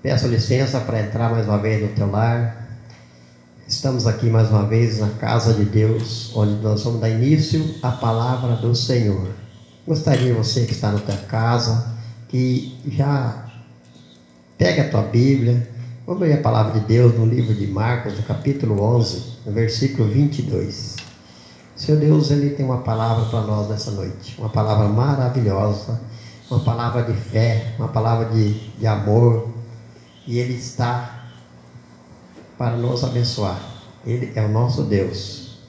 Peço licença para entrar mais uma vez no teu lar. Estamos aqui mais uma vez na casa de Deus, onde nós vamos dar início à palavra do Senhor. Gostaria, você que está na tua casa, que já pega a tua Bíblia. Vamos ler a palavra de Deus no livro de Marcos, no capítulo 11, no versículo 22. O Senhor Deus, Ele tem uma palavra para nós nessa noite, uma palavra maravilhosa, uma palavra de fé, uma palavra de amor, e Ele está para nos abençoar. Ele é o nosso Deus.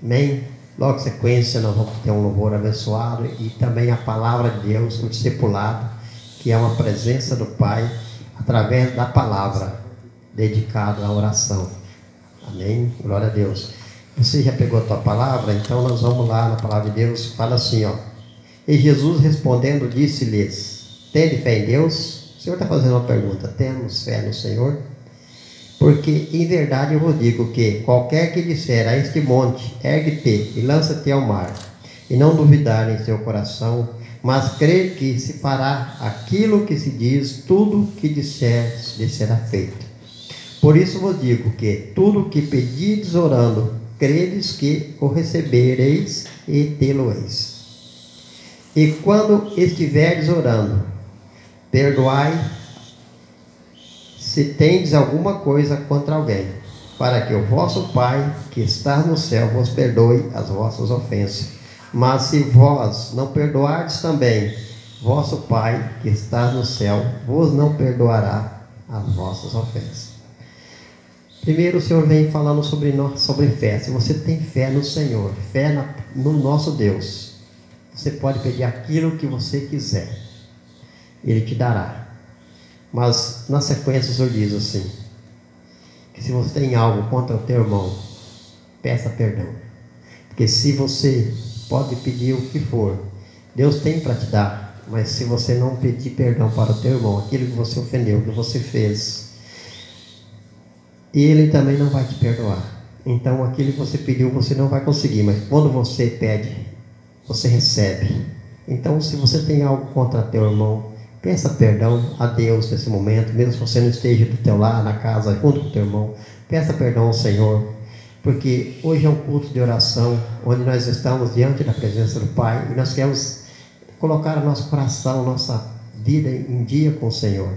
Amém? Logo em sequência nós vamos ter um louvor abençoado e também a palavra de Deus, o discipulado, que é uma presença do Pai através da palavra, dedicado à oração. Amém? Glória a Deus. Você já pegou a tua palavra? Então nós vamos lá na palavra de Deus. Fala assim, ó: e Jesus respondendo disse-lhes: tende fé em Deus? O Senhor está fazendo uma pergunta: temos fé no Senhor? Porque em verdade eu vos digo que qualquer que disser a este monte, ergue-te e lança-te ao mar, e não duvidar em seu coração, mas crer que se fará aquilo que se diz, tudo que disser lhe será feito. Por isso vos digo que tudo que pedirdes orando, credes que o recebereis e tê-lo-eis. E quando estiverdes orando, perdoai se tendes alguma coisa contra alguém, para que o vosso Pai que está no céu vos perdoe as vossas ofensas. Mas se vós não perdoardes também, vosso Pai que está no céu vos não perdoará as vossas ofensas. Primeiro o Senhor vem falando sobre fé. Se você tem fé no Senhor, fé no nosso Deus, você pode pedir aquilo que você quiser, Ele te dará. Mas na sequência o Senhor diz assim, que se você tem algo contra o teu irmão, peça perdão. Porque se você pode pedir o que for, Deus tem para te dar. Mas se você não pedir perdão para o teu irmão, aquilo que você ofendeu, que você fez, Ele também não vai te perdoar. Então aquilo que você pediu você não vai conseguir. Mas quando você pede, você recebe. Então se você tem algo contra teu irmão, peça perdão a Deus nesse momento, mesmo se você não esteja do teu lado, na casa, junto com o teu irmão. Peça perdão ao Senhor, porque hoje é um culto de oração, onde nós estamos diante da presença do Pai, e nós queremos colocar o nosso coração, nossa vida em dia com o Senhor.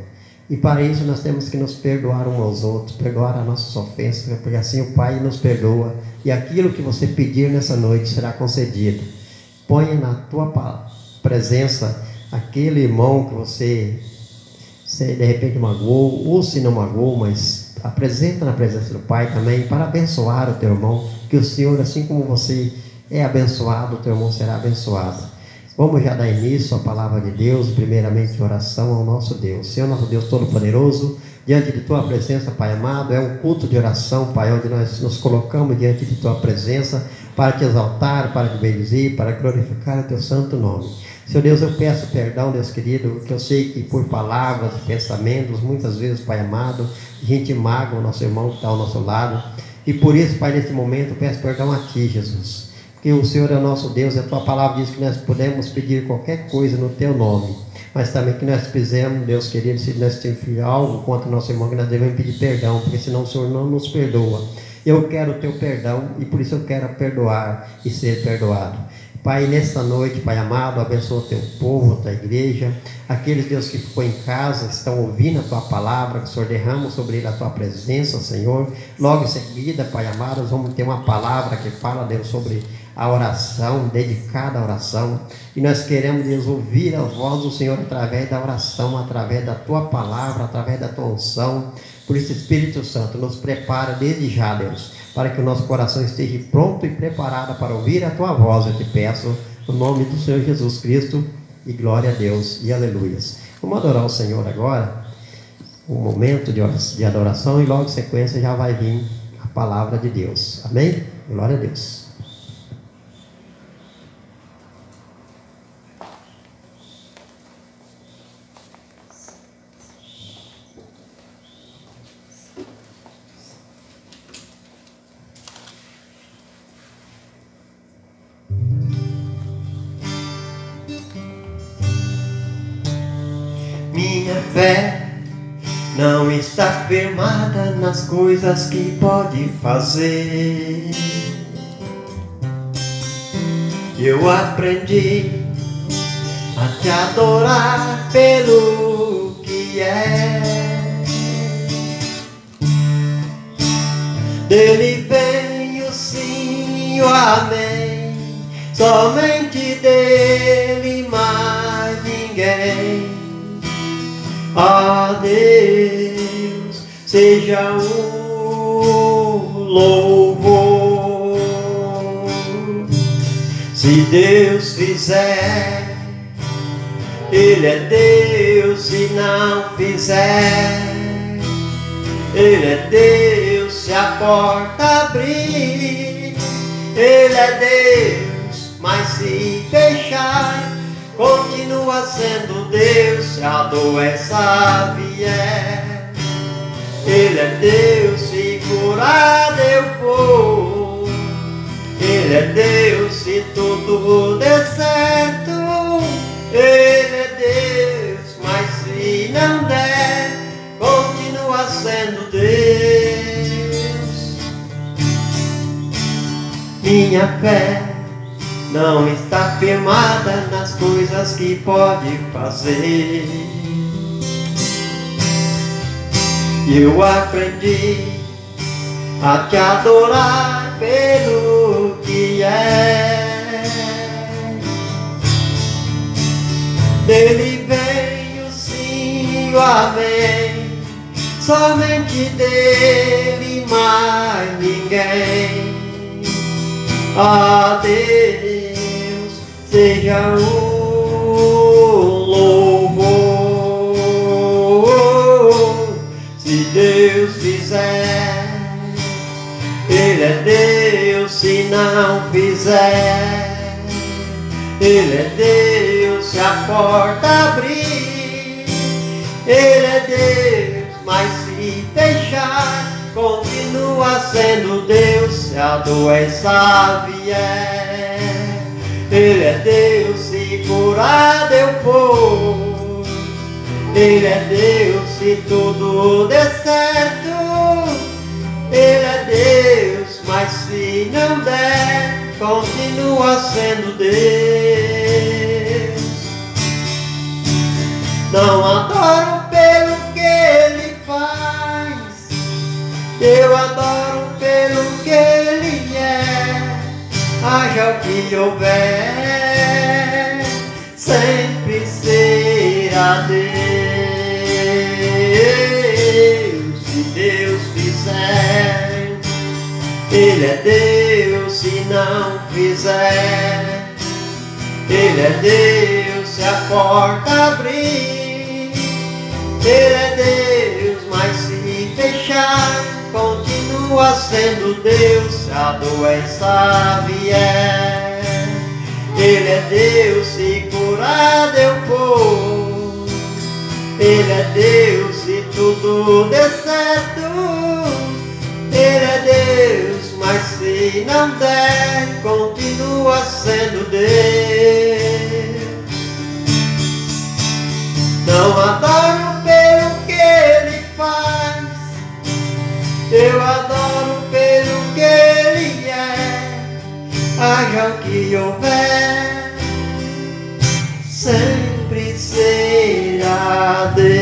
E para isso nós temos que nos perdoar uns aos outros, perdoar as nossas ofensas, porque assim o Pai nos perdoa, e aquilo que você pedir nessa noite será concedido. Ponha na tua presença aquele irmão que você de repente magoou, ou se não magoou, mas apresenta na presença do Pai também, para abençoar o teu irmão, que o Senhor, assim como você é abençoado, o teu irmão será abençoado. Vamos já dar início à palavra de Deus, primeiramente em oração ao nosso Deus. Senhor, nosso Deus Todo-Poderoso, diante de tua presença, Pai amado, é um culto de oração, Pai, onde nós nos colocamos diante de tua presença, para te exaltar, para te bendizer, para glorificar o teu santo nome. Senhor Deus, eu peço perdão, Deus querido, que eu sei que por palavras, pensamentos, muitas vezes, Pai amado, a gente magoa o nosso irmão que está ao nosso lado, e por isso, Pai, nesse momento, eu peço perdão a Ti, Jesus, porque o Senhor é o nosso Deus, e a Tua palavra diz que nós podemos pedir qualquer coisa no Teu nome, mas também que nós fizemos, Deus querido, se nós temos algo contra o nosso irmão, que nós devemos pedir perdão, porque senão o Senhor não nos perdoa. Eu quero o Teu perdão, e por isso eu quero perdoar e ser perdoado. Pai, nesta noite, Pai amado, abençoa o Teu povo, a Tua igreja, aqueles, Deus, que ficou em casa, estão ouvindo a Tua palavra, que o Senhor derrama sobre ele a Tua presença, Senhor. Logo em seguida, Pai amado, nós vamos ter uma palavra que fala, Deus, sobre a oração, dedicada à oração, e nós queremos, Deus, ouvir a voz do Senhor através da oração, através da Tua palavra, através da Tua unção. Por isso, Espírito Santo, nos prepara desde já, Deus, para que o nosso coração esteja pronto e preparado para ouvir a Tua voz. Eu te peço, no nome do Senhor Jesus Cristo, e glória a Deus, e aleluias. Vamos adorar o Senhor agora, um momento de adoração, e logo em sequência já vai vir a palavra de Deus. Amém? Glória a Deus. Minha fé não está firmada nas coisas que pode fazer. Eu aprendi a te adorar pelo que é. Dele vem o sim e o amém, somente dele, mais ninguém. A Deus seja o louvor. Se Deus fizer, Ele é Deus. Se não fizer, Ele é Deus. Se a porta abrir, Ele é Deus. Mas se fechar, continua sendo Deus. Se a doença vier, Ele é Deus. Se curar eu for, Ele é Deus. Se tudo der certo, Ele é Deus. Mas se não der, continua sendo Deus. Minha fé não está firmada nas coisas que pode fazer. Eu aprendi a te adorar pelo que é. Dele vem o sim e o amém, somente dele, mais ninguém. A Deus seja o louvor. Se Deus fizer, Ele é Deus. Se não fizer, Ele é Deus. Se a porta abrir, Ele é Deus. Mas se fechar, continua sendo Deus. Se a doença vier, Ele é Deus. Se curado eu for, Ele é Deus. Se tudo der certo, Ele é Deus. Mas se não der, continua sendo Deus. Não adoro pelo que Ele faz, eu adoro pelo que Ele é. Haja o que houver, sempre será Deus. Se Deus fizer, Ele é Deus. Se não fizer, Ele é Deus. Se a porta abrir, Ele é Deus. Mas se fechar, continua sendo Deus. Se a doença vier, Ele é Deus. Se curado eu for, Ele é Deus. Se tudo der certo, Ele é Deus. Mas se não der, continua sendo Deus. Não adoro pelo que Ele faz, eu adoro pelo que Ele é. Haja o que houver, sempre será Deus.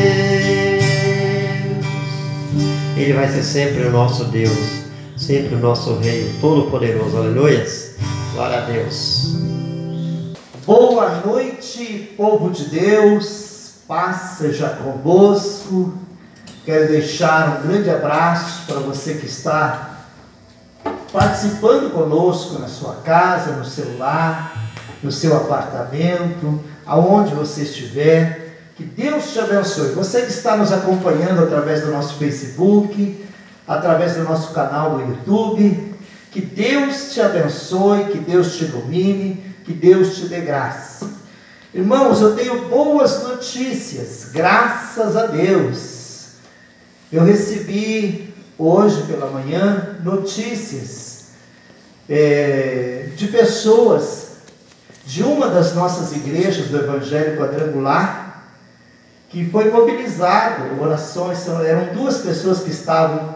Ele vai ser sempre o nosso Deus, sempre o nosso Rei Todo-Poderoso. Aleluias. Glória a Deus. Boa noite, povo de Deus. Paz seja convosco. Quero deixar um grande abraço para você que está participando conosco na sua casa, no seu lar, no seu apartamento, aonde você estiver. Que Deus te abençoe. Você que está nos acompanhando através do nosso Facebook, através do nosso canal do YouTube, que Deus te abençoe, que Deus te ilumine, que Deus te dê graça. Irmãos, eu tenho boas notícias, graças a Deus. Eu recebi hoje pela manhã notícias de pessoas de uma das nossas igrejas do Evangelho Quadrangular que foi mobilizado, orações, eram 2 pessoas que estavam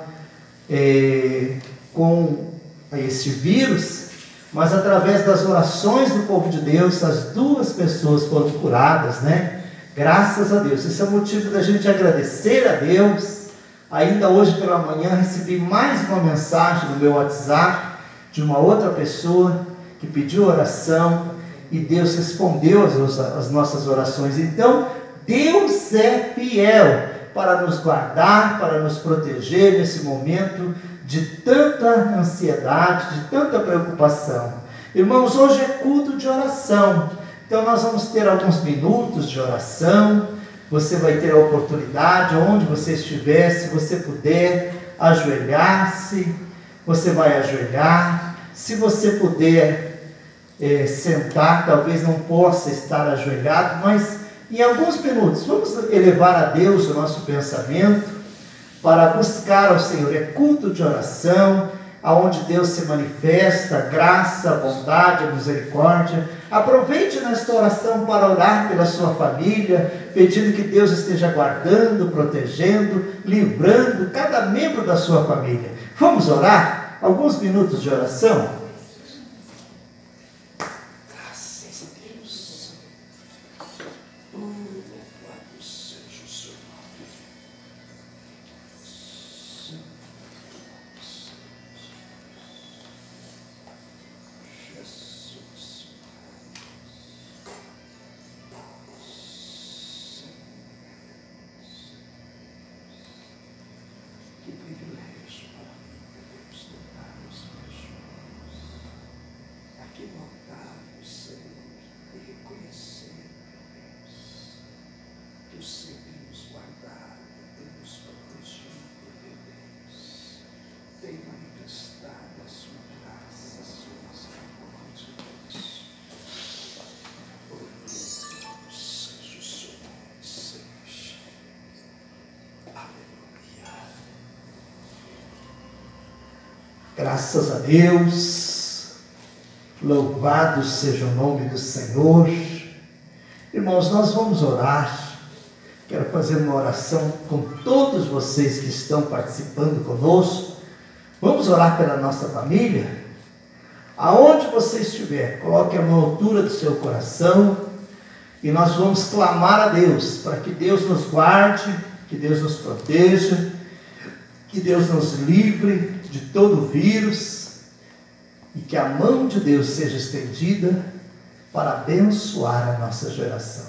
com esse vírus, mas através das orações do povo de Deus, as 2 pessoas foram curadas, né? Graças a Deus. Esse é o motivo da gente agradecer a Deus. Ainda hoje pela manhã recebi mais uma mensagem no meu WhatsApp de uma outra pessoa que pediu oração e Deus respondeu as nossas orações. Então, Deus é fiel para nos guardar, para nos proteger nesse momento de tanta ansiedade, de tanta preocupação. Irmãos, hoje é culto de oração, então nós vamos ter alguns minutos de oração. Você vai ter a oportunidade, onde você estiver, se você puder ajoelhar-se, você vai ajoelhar. Se você puder sentar, talvez não possa estar ajoelhado, mas em alguns minutos, vamos elevar a Deus o nosso pensamento, para buscar ao Senhor. É culto de oração, aonde Deus se manifesta, graça, bondade, misericórdia. Aproveite nesta oração para orar pela sua família, pedindo que Deus esteja guardando, protegendo, livrando cada membro da sua família. Vamos orar? Alguns minutos de oração? Graças a Deus. Louvado seja o seu nome. Jesus. Que privilégio para mim podermos tocar os meus joelhos, aqui voltar o Senhor e reconhecer, meu Deus, que o Senhor tem nos guardado, tem nos protegido, meu Deus, tem manifestado a sua graça, a sua misericórdia, Deus. Louvado seja o seu nome, Senhor. Aleluia. Graças a Deus, louvado seja o nome do Senhor. Irmãos, nós vamos orar. Quero fazer uma oração com todos vocês que estão participando conosco. Vamos orar pela nossa família. Aonde você estiver, coloque a mão à altura do seu coração e nós vamos clamar a Deus para que Deus nos guarde, que Deus nos proteja, que Deus nos livre de todo vírus e que a mão de Deus seja estendida para abençoar a nossa geração.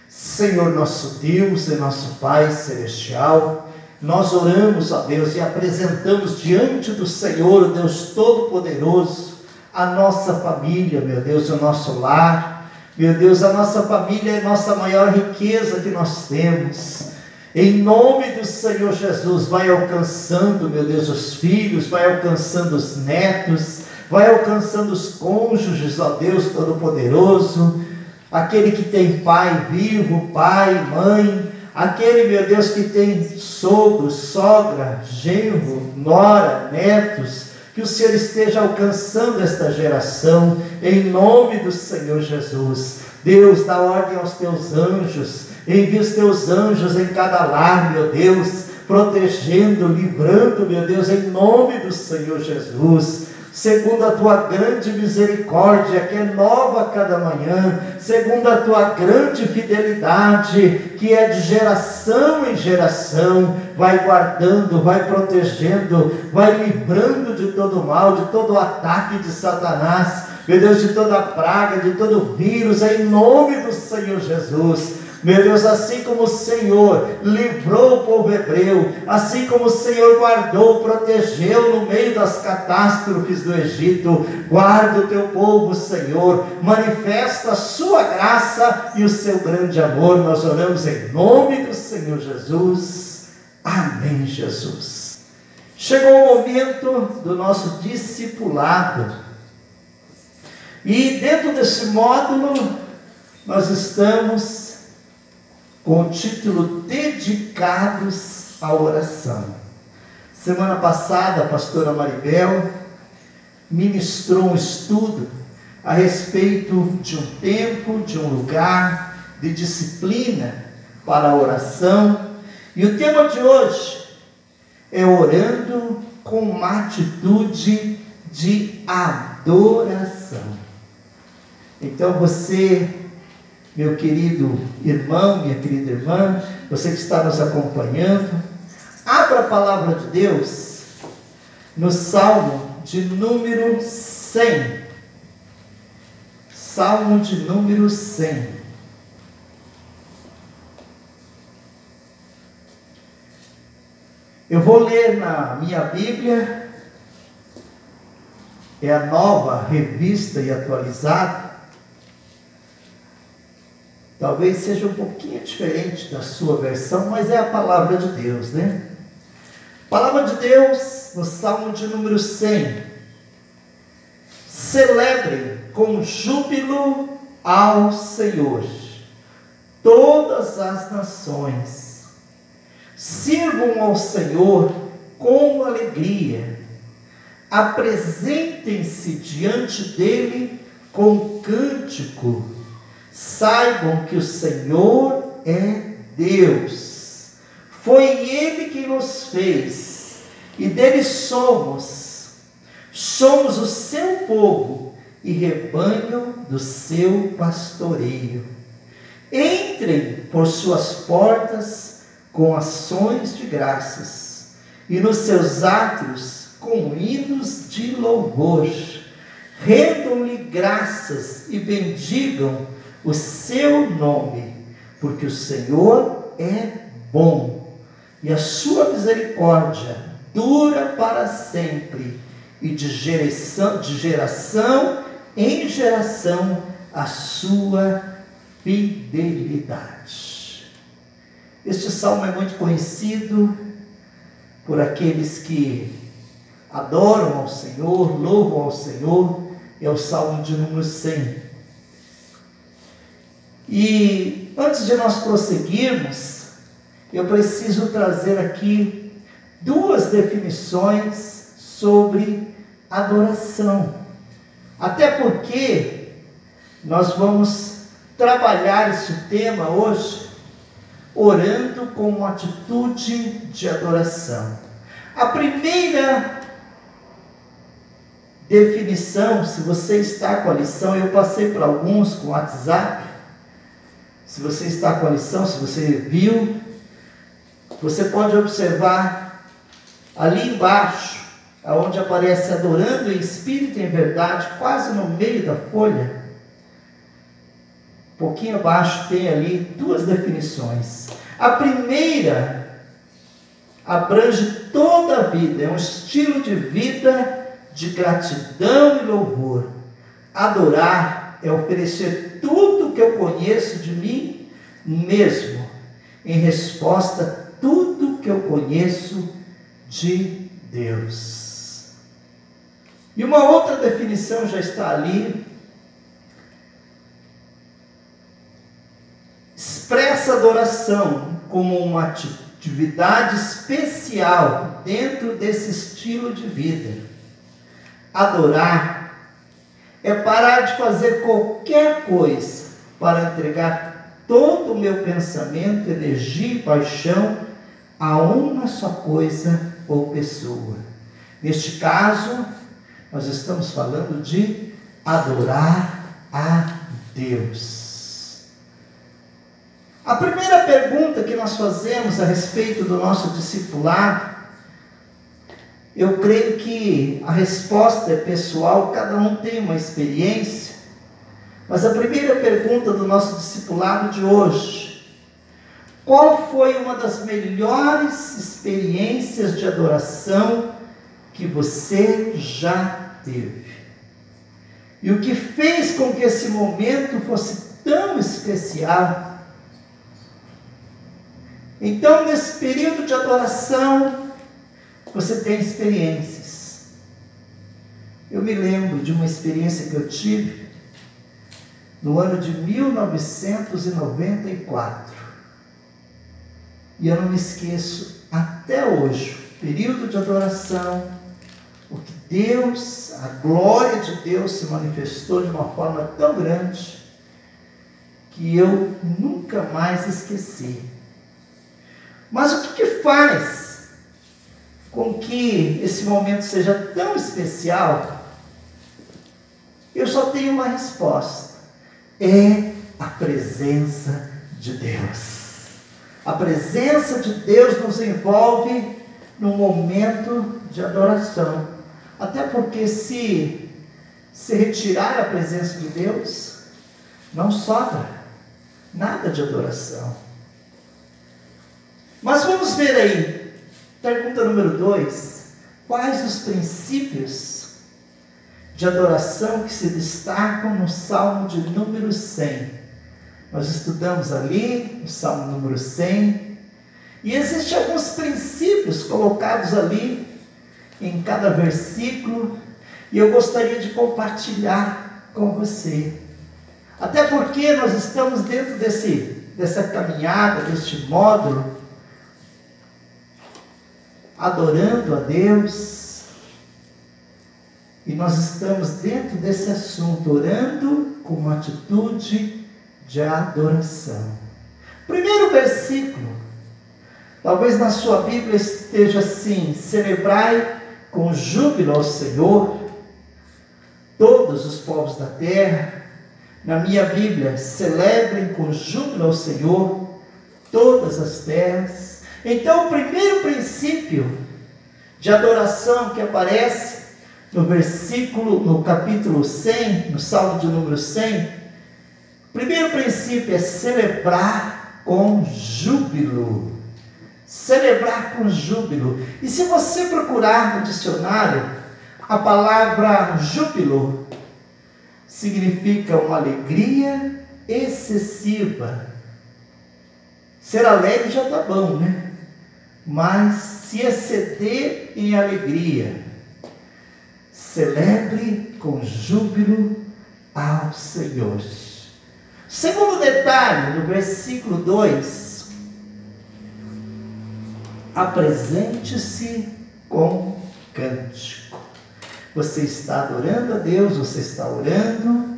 Senhor nosso Deus e nosso Pai Celestial, nós oramos a Deus e apresentamos diante do Senhor, o Deus Todo-Poderoso, a nossa família, meu Deus, o nosso lar. Meu Deus, a nossa família é a nossa maior riqueza que nós temos. Em nome do Senhor Jesus, vai alcançando, meu Deus, os filhos, vai alcançando os netos, vai alcançando os cônjuges, ó Deus Todo-Poderoso, aquele que tem pai vivo, pai, mãe, aquele, meu Deus, que tem sogro, sogra, genro, nora, netos, que o Senhor esteja alcançando esta geração, em nome do Senhor Jesus. Deus, dá ordem aos teus anjos, envia os teus anjos em cada lar, meu Deus, protegendo, livrando, meu Deus, em nome do Senhor Jesus, segundo a tua grande misericórdia, que é nova a cada manhã, segundo a tua grande fidelidade, que é de geração em geração, vai guardando, vai protegendo, vai livrando de todo mal, de todo ataque de Satanás, meu Deus, de toda praga, de todo vírus, em nome do Senhor Jesus. Meu Deus, assim como o Senhor livrou o povo hebreu, assim como o Senhor guardou, protegeu no meio das catástrofes do Egito, guarda o teu povo, Senhor, manifesta a sua graça e o seu grande amor. Nós oramos em nome do Senhor Jesus. Amém, Jesus. Chegou o momento do nosso discipulado. E dentro desse módulo, nós estamos com o título Dedicados à Oração. Semana passada, a pastora Maribel ministrou um estudo a respeito de um tempo, de um lugar, de disciplina, para a oração. E o tema de hoje é orando com uma atitude de adoração. Então você, meu querido irmão, minha querida irmã, você que está nos acompanhando, abra a palavra de Deus no Salmo de número 100. Salmo de número 100. Eu vou ler na minha Bíblia, é a Nova Revista e Atualizada. Talvez seja um pouquinho diferente da sua versão, mas é a palavra de Deus, né? Palavra de Deus, no Salmo de número 100. Celebrem com júbilo ao Senhor todas as nações. Sirvam ao Senhor com alegria. Apresentem-se diante dele com cântico. Saibam que o Senhor é Deus. Foi Ele que nos fez, e dele somos. Somos o seu povo e rebanho do seu pastoreio. Entrem por suas portas com ações de graças, e nos seus átrios com hinos de louvor. Rendam-lhe graças e bendigam o seu nome, porque o Senhor é bom, e a sua misericórdia dura para sempre, e de geração em geração a sua fidelidade. Este salmo é muito conhecido por aqueles que adoram ao Senhor, louvam ao Senhor. É o salmo de número 100. E antes de nós prosseguirmos, eu preciso trazer aqui duas definições sobre adoração. Até porque nós vamos trabalhar este tema hoje orando com uma atitude de adoração. A primeira definição, se você está com a lição, eu passei para alguns com o WhatsApp. Se você está com a lição, se você viu, você pode observar ali embaixo, onde aparece adorando em espírito e em verdade, quase no meio da folha. Um pouquinho abaixo tem ali duas definições. A primeira abrange toda a vida, é um estilo de vida de gratidão e louvor. Adorar é oferecer tudo que eu conheço de mim mesmo, em resposta a tudo que eu conheço de Deus. E uma outra definição já está ali. Expressa adoração como uma atividade especial dentro desse estilo de vida. Adorar é parar de fazer qualquer coisa para entregar todo o meu pensamento, energia e paixão a uma só coisa ou pessoa. Neste caso, nós estamos falando de adorar a Deus. A primeira pergunta que nós fazemos a respeito do nosso discipulado, eu creio que a resposta é pessoal, cada um tem uma experiência, mas a primeira pergunta do nosso discipulado de hoje: qual foi uma das melhores experiências de adoração que você já teve? E o que fez com que esse momento fosse tão especial? Então, nesse período de adoração, você tem experiências. Eu me lembro de uma experiência que eu tive no ano de 1994. E eu não me esqueço até hoje, período de adoração, o que Deus, a glória de Deus se manifestou de uma forma tão grande, que eu nunca mais esqueci. Mas o que faz com que esse momento seja tão especial? Eu só tenho uma resposta: é a presença de Deus. A presença de Deus nos envolve num momento de adoração. Até porque se retirar a presença de Deus, não sobra nada de adoração. Mas vamos ver aí, pergunta número 2, quais os princípios de adoração que se destacam no Salmo de número 100? Nós estudamos ali o Salmo número 100, e existem alguns princípios colocados ali em cada versículo, e eu gostaria de compartilhar com você. Até porque nós estamos dentro dessa caminhada, deste módulo, adorando a Deus, e nós estamos dentro desse assunto, orando com uma atitude de adoração. Primeiro versículo, talvez na sua Bíblia esteja assim: celebrai com júbilo ao Senhor todos os povos da terra. Na minha Bíblia, celebrem com júbilo ao Senhor todas as terras. Então, o primeiro princípio de adoração que aparece no capítulo 100, no Salmo de número 100, o primeiro princípio é celebrar com júbilo. Celebrar com júbilo. E se você procurar no dicionário, a palavra júbilo significa uma alegria excessiva. Ser alegre já está bom, né? Mas se exceder em alegria. Celebre com júbilo ao Senhor. Segundo detalhe, no versículo 2, apresente-se com cântico. Você está adorando a Deus, você está orando.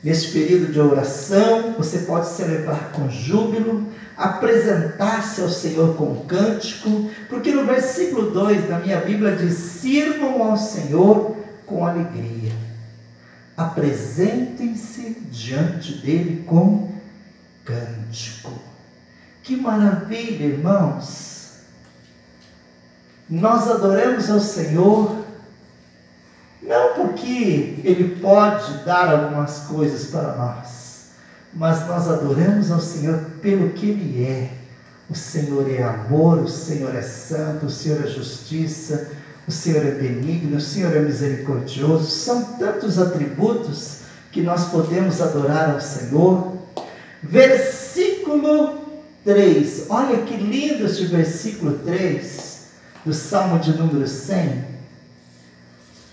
Neste período de oração, você pode celebrar com júbilo, apresentar-se ao Senhor com cântico, porque no versículo 2 da minha Bíblia diz: sirvam ao Senhor com alegria. Apresentem-se diante dele com cântico. Que maravilha, irmãos! Nós adoramos ao Senhor não porque Ele pode dar algumas coisas para nós, mas nós adoramos ao Senhor pelo que Ele é. O Senhor é amor, o Senhor é santo, o Senhor é justiça, o Senhor é benigno, o Senhor é misericordioso. São tantos atributos que nós podemos adorar ao Senhor. Versículo 3, olha que lindo este versículo 3 do Salmo de número 100.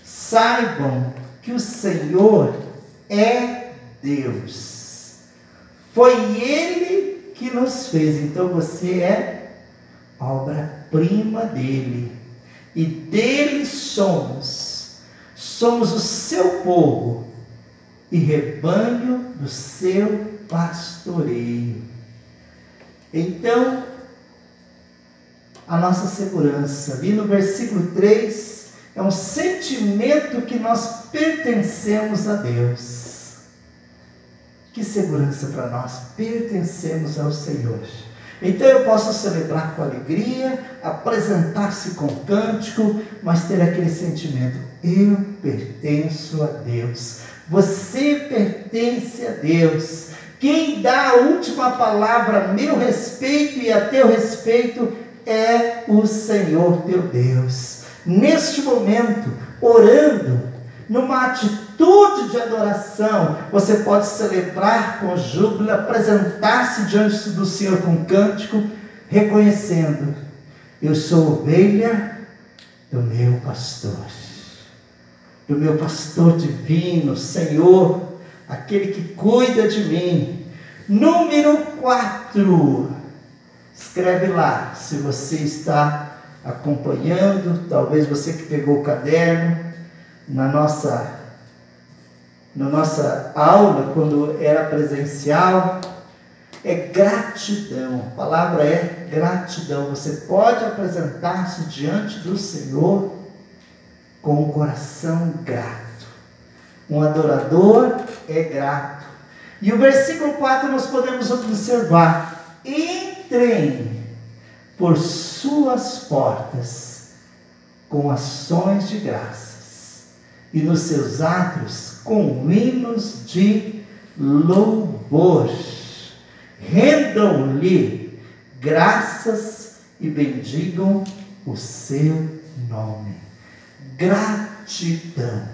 Saibam que o Senhor é Deus. Foi Ele que nos fez. Então você é obra-prima dEle. E dEle somos. Somos o seu povo e rebanho do seu pastoreio. Então, a nossa segurança, ali no versículo 3, é um sentimento que nós pertencemos a Deus. Que segurança para nós, pertencemos ao Senhor. Então eu posso celebrar com alegria, apresentar-se com cântico, mas ter aquele sentimento: eu pertenço a Deus. Você pertence a Deus. Quem dá a última palavra a meu respeito e a teu respeito é o Senhor teu Deus. Neste momento, orando, numa atitude de adoração, você pode celebrar com júbilo, apresentar-se diante do Senhor com cântico, reconhecendo: eu sou ovelha do meu pastor divino, Senhor, aquele que cuida de mim. Número 4, escreve lá, se você está acompanhando, talvez você que pegou o caderno, na nossa na nossa aula, quando era presencial, é gratidão. A palavra é gratidão. Você pode apresentar-se diante do Senhor com um coração grato. Um adorador é grato. E o versículo 4 nós podemos observar: entrem por suas portas com ações de graças, e nos seus átrios com hinos de louvor. Rendam-lhe graças e bendigam o seu nome. Gratidão.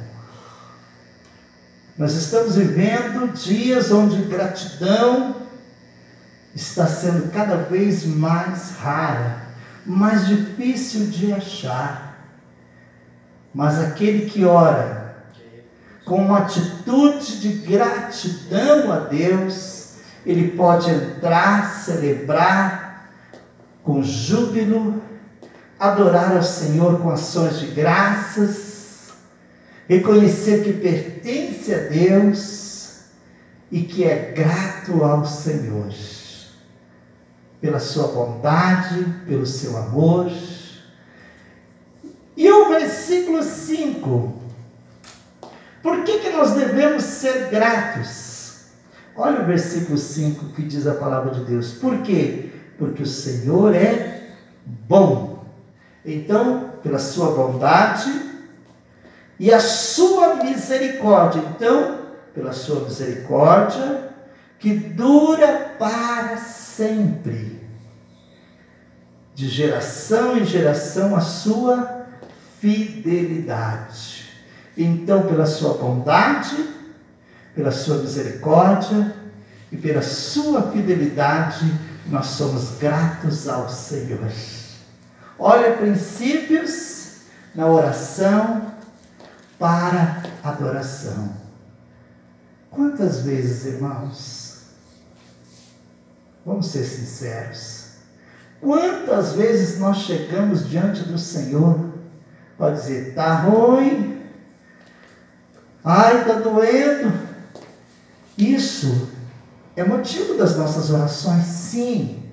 Nós estamos vivendo dias onde gratidão está sendo cada vez mais rara, mais difícil de achar. Mas aquele que ora com uma atitude de gratidão a Deus, ele pode entrar, celebrar com júbilo, adorar ao Senhor com ações de graças, reconhecer que pertence a Deus e que é grato ao Senhor pela sua bondade, pelo seu amor. E o versículo 5, por que nós devemos ser gratos? Olha o versículo 5 que diz a palavra de Deus. Por quê? Porque o Senhor é bom. Então, pela sua bondade e a sua misericórdia. Então, pela sua misericórdia, que dura para sempre. De geração em geração, a sua fidelidade. Então, pela sua bondade, pela sua misericórdia e pela sua fidelidade, nós somos gratos ao Senhor. Olha, princípios na oração para adoração. Quantas vezes, irmãos, vamos ser sinceros, quantas vezes nós chegamos diante do Senhor para dizer: está ruim, ai, está doendo. Isso é motivo das nossas orações, sim.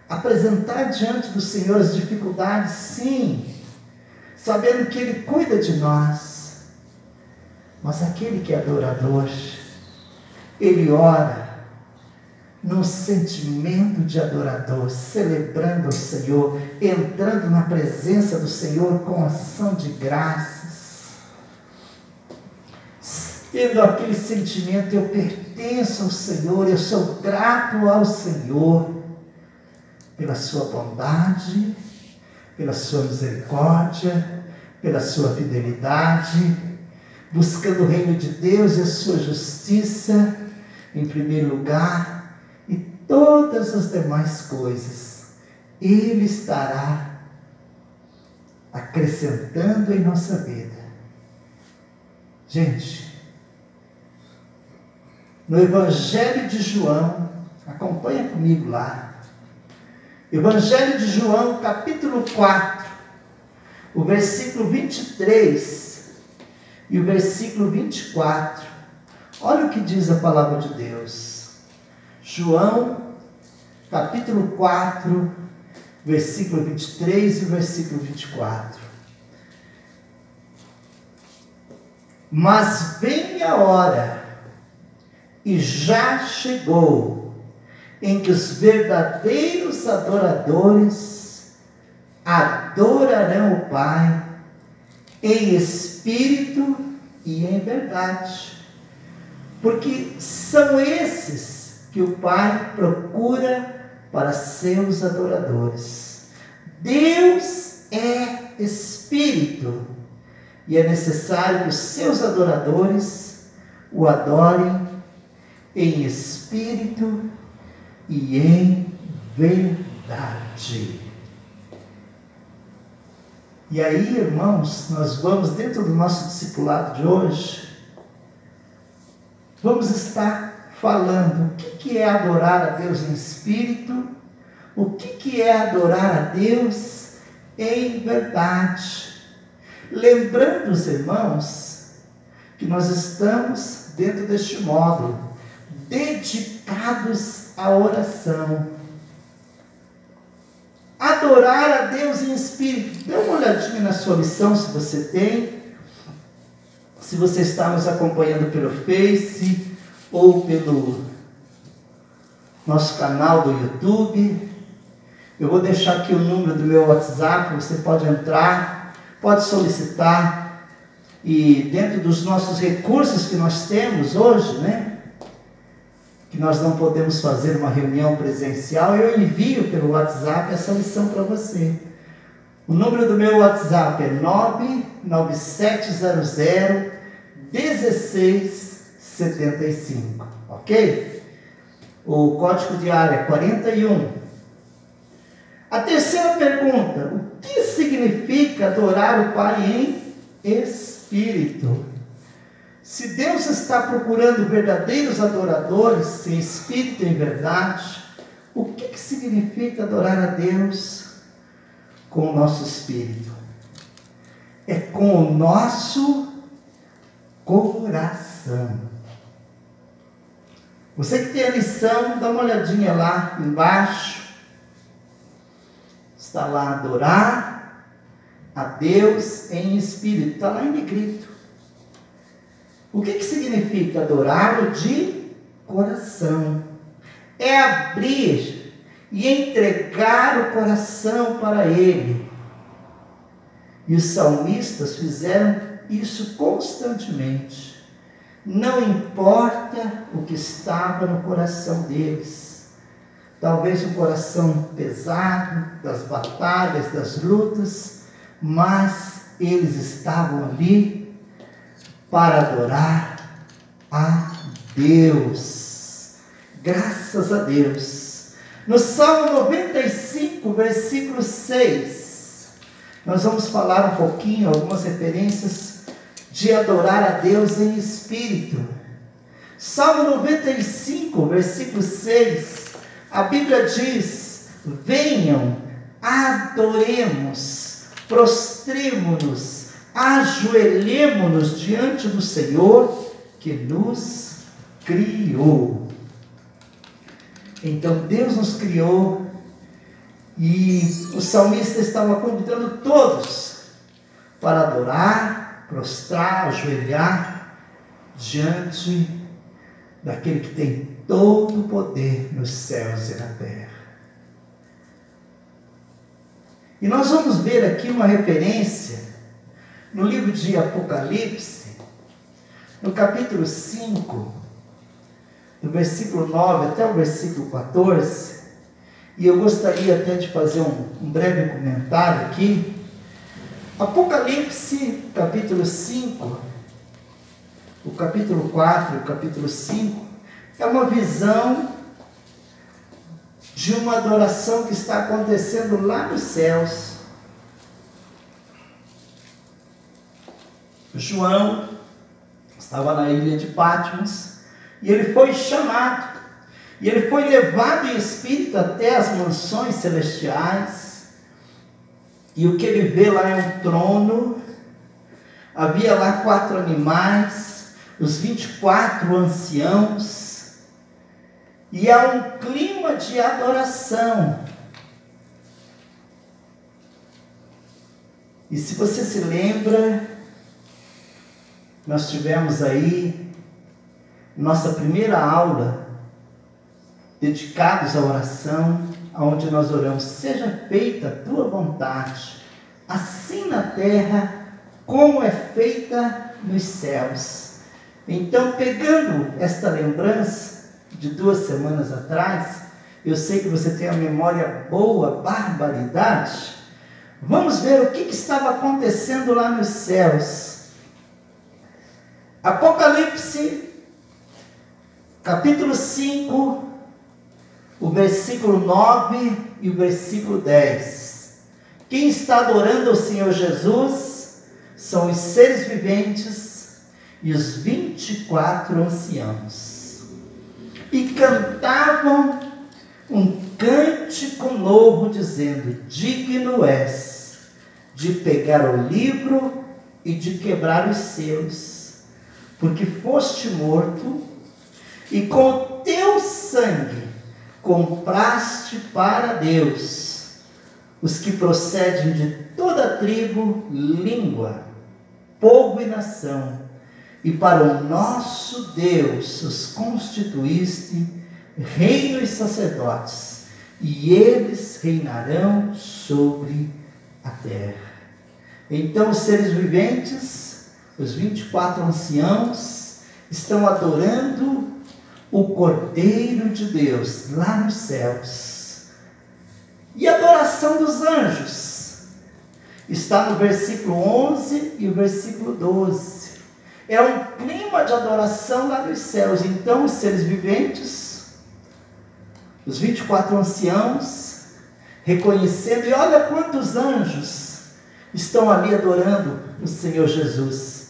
Apresentar diante do Senhor as dificuldades, sim, sabendo que Ele cuida de nós. Mas aquele que é adorador, ele ora num sentimento de adorador, celebrando o Senhor, entrando na presença do Senhor com ação de graças, tendo aquele sentimento: eu pertenço ao Senhor, eu sou grato ao Senhor pela sua bondade, pela sua misericórdia, pela sua fidelidade, buscando o reino de Deus e a sua justiça em primeiro lugar, e todas as demais coisas Ele estará acrescentando em nossa vida. Gente, no Evangelho de João, acompanha comigo lá, Evangelho de João, capítulo 4, o versículo 23 e o versículo 24. Olha o que diz a palavra de Deus. João, capítulo 4, versículo 23 e versículo 24. Mas vem a hora, e já chegou, em que os verdadeiros adoradores adorarão o Pai em espírito e em verdade, porque são esses que o Pai procura para seus adoradores. Deus é espírito, e é necessário que os seus adoradores o adorem em espírito e em verdade. E aí, irmãos, nós vamos, dentro do nosso discipulado de hoje, vamos estar falando o que é adorar a Deus em espírito, o que é adorar a Deus em verdade. Lembrando os irmãos que nós estamos dentro deste módulo, dedicados à oração. Adorar a Deus em espírito. Dê uma olhadinha na sua lição, se você tem. Se você está nos acompanhando pelo Face ou pelo nosso canal do YouTube, eu vou deixar aqui o número do meu WhatsApp, você pode entrar, pode solicitar, e dentro dos nossos recursos que nós temos hoje, né, que nós não podemos fazer uma reunião presencial, eu envio pelo WhatsApp essa lição para você. O número do meu WhatsApp é 997001675, ok? O código de área é 41. A terceira pergunta: o que significa adorar o Pai em espírito? Se Deus está procurando verdadeiros adoradores, em espírito e em verdade, o que significa adorar a Deus com o nosso espírito? É com o nosso coração. Você que tem a lição, dá uma olhadinha lá embaixo. Está lá, adorar a Deus em espírito. Está lá em negrito. O que significa adorá-lo de coração? É abrir e entregar o coração para Ele. E os salmistas fizeram isso constantemente. Não importa o que estava no coração deles. Talvez um coração pesado, das batalhas, das lutas, mas eles estavam ali para adorar a Deus. Graças a Deus. No Salmo 95, versículo 6, nós vamos falar um pouquinho, algumas referências de adorar a Deus em espírito. Salmo 95, versículo 6, a Bíblia diz: venham, adoremos, prostremo-nos, ajoelhemo-nos diante do Senhor que nos criou. Então Deus nos criou e o salmista estava convidando todos para adorar, prostrar, ajoelhar diante daquele que tem todo o poder nos céus e na terra. E nós vamos ver aqui uma referência no livro de Apocalipse, no capítulo 5, do versículo 9 até o versículo 14, e eu gostaria até de fazer um breve comentário aqui. Apocalipse, capítulo 5, o capítulo 4 e o capítulo 5, é uma visão de uma adoração que está acontecendo lá nos céus. João estava na ilha de Patmos e ele foi chamado, e ele foi levado em espírito até as mansões celestiais, e o que ele vê lá é um trono, havia lá 4 animais, os 24 anciãos, e há um clima de adoração. E se você se lembra, nós tivemos aí nossa primeira aula dedicados à oração, onde nós oramos: seja feita a tua vontade, assim na terra como é feita nos céus. Então, pegando esta lembrança de 2 semanas atrás, eu sei que você tem a memória boa, barbaridade. Vamos ver o que estava acontecendo lá nos céus. Apocalipse, capítulo 5, o versículo 9 e o versículo 10. Quem está adorando ao Senhor Jesus são os seres viventes e os 24 anciãos. E cantavam um cântico novo, dizendo: digno és de pegar o livro e de quebrar os selos, porque foste morto, e com o teu sangue compraste para Deus os que procedem de toda tribo, língua, povo e nação, e para o nosso Deus os constituíste reino e sacerdotes, e eles reinarão sobre a terra. Então os seres viventes, os 24 anciãos, estão adorando o Cordeiro de Deus lá nos céus. E a adoração dos anjos está no versículo 11 e o versículo 12. É um clima de adoração lá nos céus. Então os seres viventes, os 24 anciãos, reconhecendo, e olha quantos anjos estão ali adorando o Senhor Jesus.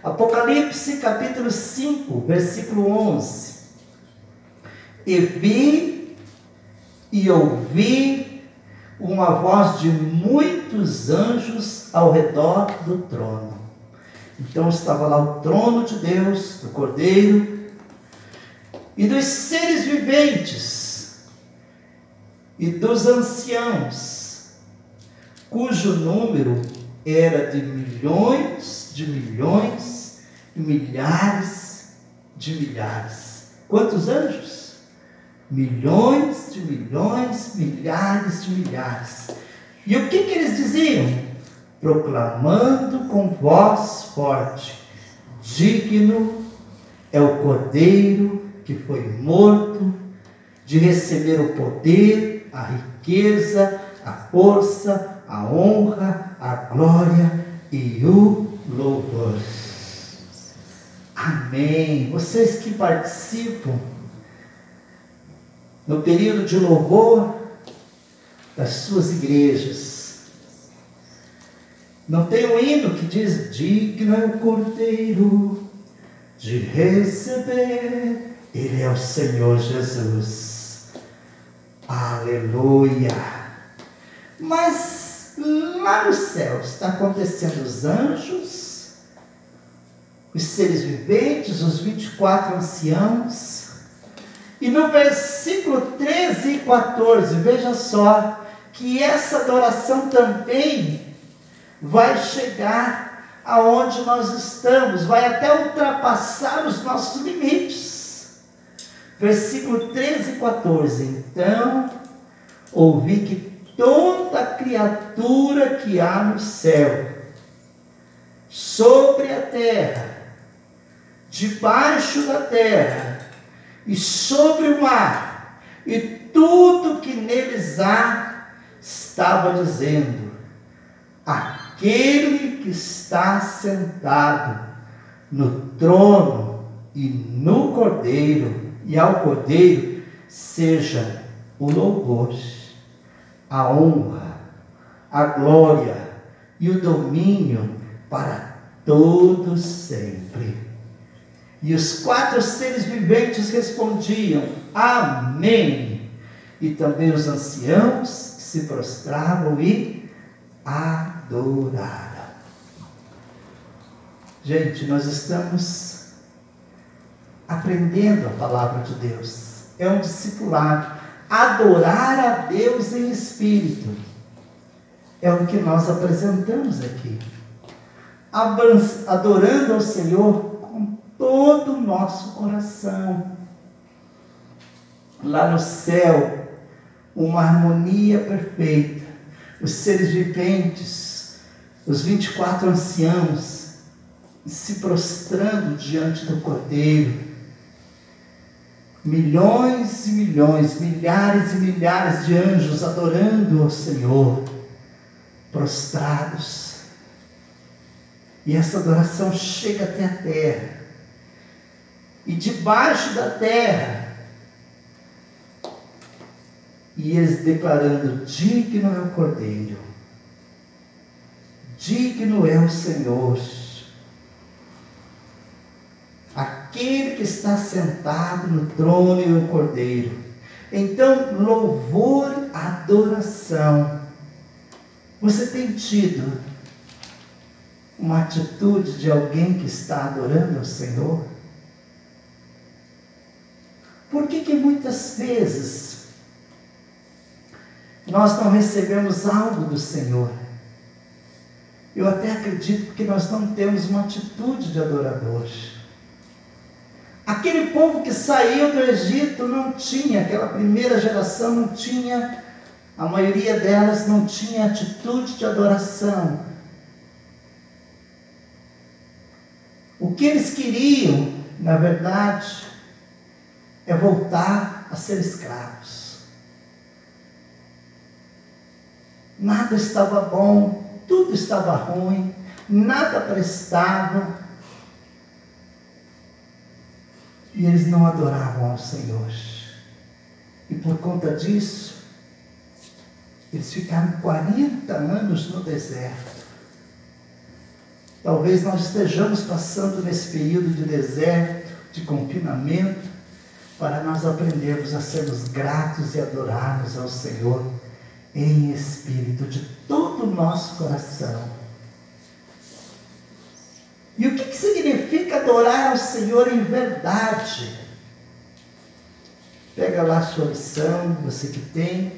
Apocalipse capítulo 5, versículo 11. E vi e ouvi uma voz de muitos anjos ao redor do trono. Então estava lá o trono de Deus, do Cordeiro, e dos seres viventes, e dos anciãos, cujo número era de milhões e milhares de milhares. Quantos anjos? Milhões, milhares de milhares. E o que eles diziam? Proclamando com voz forte: digno é o Cordeiro que foi morto de receber o poder, a riqueza, a força, a honra, a glória e o louvor. Amém. Vocês que participam no período de louvor das suas igrejas, não tem um hino que diz: digno é o Cordeiro de receber, Ele é o Senhor Jesus. Aleluia. Mas lá no céu está acontecendo os anjos, os seres viventes, os 24 anciãos. E no versículo 13 e 14, veja só, que essa adoração também vai chegar aonde nós estamos, vai até ultrapassar os nossos limites. Versículo 13 e 14. Então, ouvi que toda criatura que há no céu, sobre a terra, debaixo da terra, e sobre o mar, e tudo que neles há, estava dizendo: aquele que está sentado no trono e no Cordeiro, e ao Cordeiro, seja o louvor, a honra, a glória e o domínio para todos sempre. E os 4 seres viventes respondiam: amém. E também os anciãos se prostravam e adoraram. Gente, nós estamos aprendendo a palavra de Deus. É um discipulado. Adorar a Deus em espírito é o que nós apresentamos aqui. Adorando ao Senhor com todo o nosso coração. Lá no céu, uma harmonia perfeita. Os seres viventes, os 24 anciãos, se prostrando diante do Cordeiro. Milhões e milhões, milhares e milhares de anjos adorando ao Senhor, prostrados. E essa adoração chega até a terra. E debaixo da terra, e eles declarando: digno é o Cordeiro, digno é o Senhor, aquele que está sentado no trono e o Cordeiro. Então, louvor, adoração. Você tem tido uma atitude de alguém que está adorando ao Senhor? Por que muitas vezes nós não recebemos algo do Senhor? Eu até acredito que nós não temos uma atitude de adorador. Aquele povo que saiu do Egito não tinha, aquela primeira geração não tinha, a maioria delas não tinha atitude de adoração. O que eles queriam, na verdade, é voltar a ser escravos. Nada estava bom, tudo estava ruim, nada prestava. E eles não adoravam ao Senhor. E por conta disso, eles ficaram 40 anos no deserto. Talvez nós estejamos passando nesse período de deserto, de confinamento, para nós aprendermos a sermos gratos e adorarmos ao Senhor em espírito, de todo o nosso coração. E o que significa adorar ao Senhor em verdade? Pega lá a sua lição, você que tem.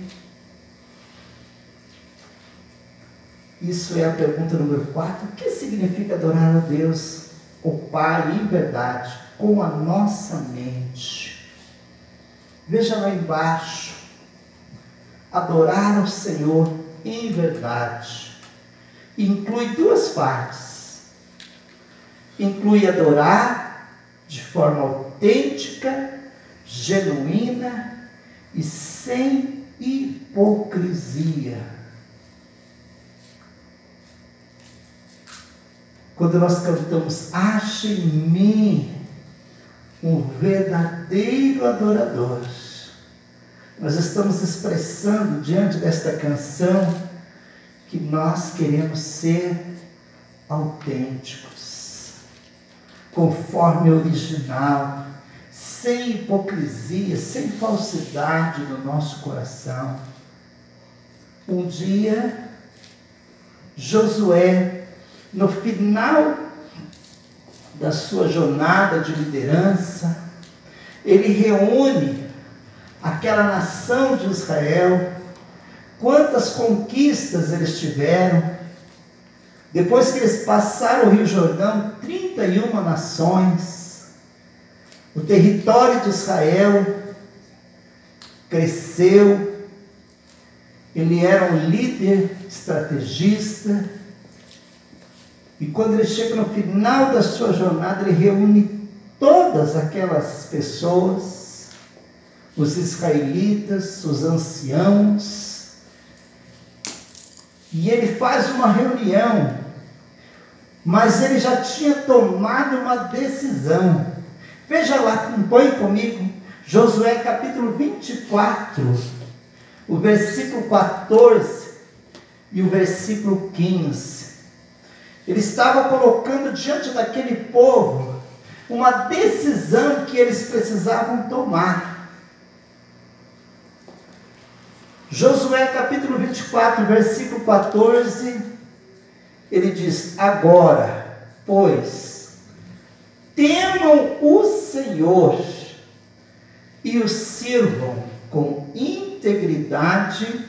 Isso é a pergunta número 4. O que significa adorar a Deus, o Pai, em verdade, com a nossa mente? Veja lá embaixo. Adorar ao Senhor em verdade inclui duas partes. Inclui adorar de forma autêntica, genuína e sem hipocrisia. Quando nós cantamos, ache em mim um verdadeiro adorador, nós estamos expressando diante desta canção que nós queremos ser autênticos, conforme o original, sem hipocrisia, sem falsidade no nosso coração. Um dia, Josué, no final da sua jornada de liderança, ele reúne aquela nação de Israel, quantas conquistas eles tiveram. Depois que eles passaram o Rio Jordão, 31 nações, o território de Israel cresceu, ele era um líder estrategista, e quando ele chega no final da sua jornada, ele reúne todas aquelas pessoas, os israelitas, os anciãos, e ele faz uma reunião, mas ele já tinha tomado uma decisão. Veja lá, acompanhe comigo, Josué capítulo 24, o versículo 14 e o versículo 15. Ele estava colocando diante daquele povo uma decisão que eles precisavam tomar. Josué capítulo 24, versículo 14, ele diz: agora, pois, temam o Senhor e o sirvam com integridade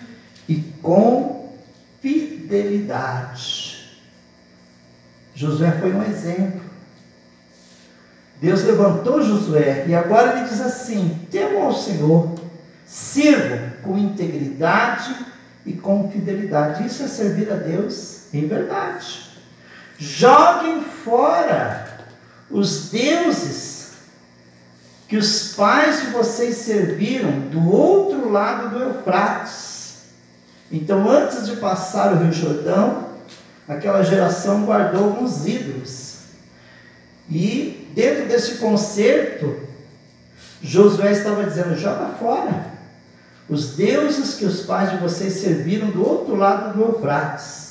e com fidelidade. Josué foi um exemplo. Deus levantou Josué e agora ele diz assim: temam ao Senhor, sirvam com integridade e com fidelidade. Isso é servir a Deus em verdade. Joguem fora os deuses que os pais de vocês serviram do outro lado do Eufrates. Então, antes de passar o Rio Jordão, aquela geração guardou alguns ídolos. E dentro desse concerto, Josué estava dizendo: joga fora os deuses que os pais de vocês serviram do outro lado do Eufrates.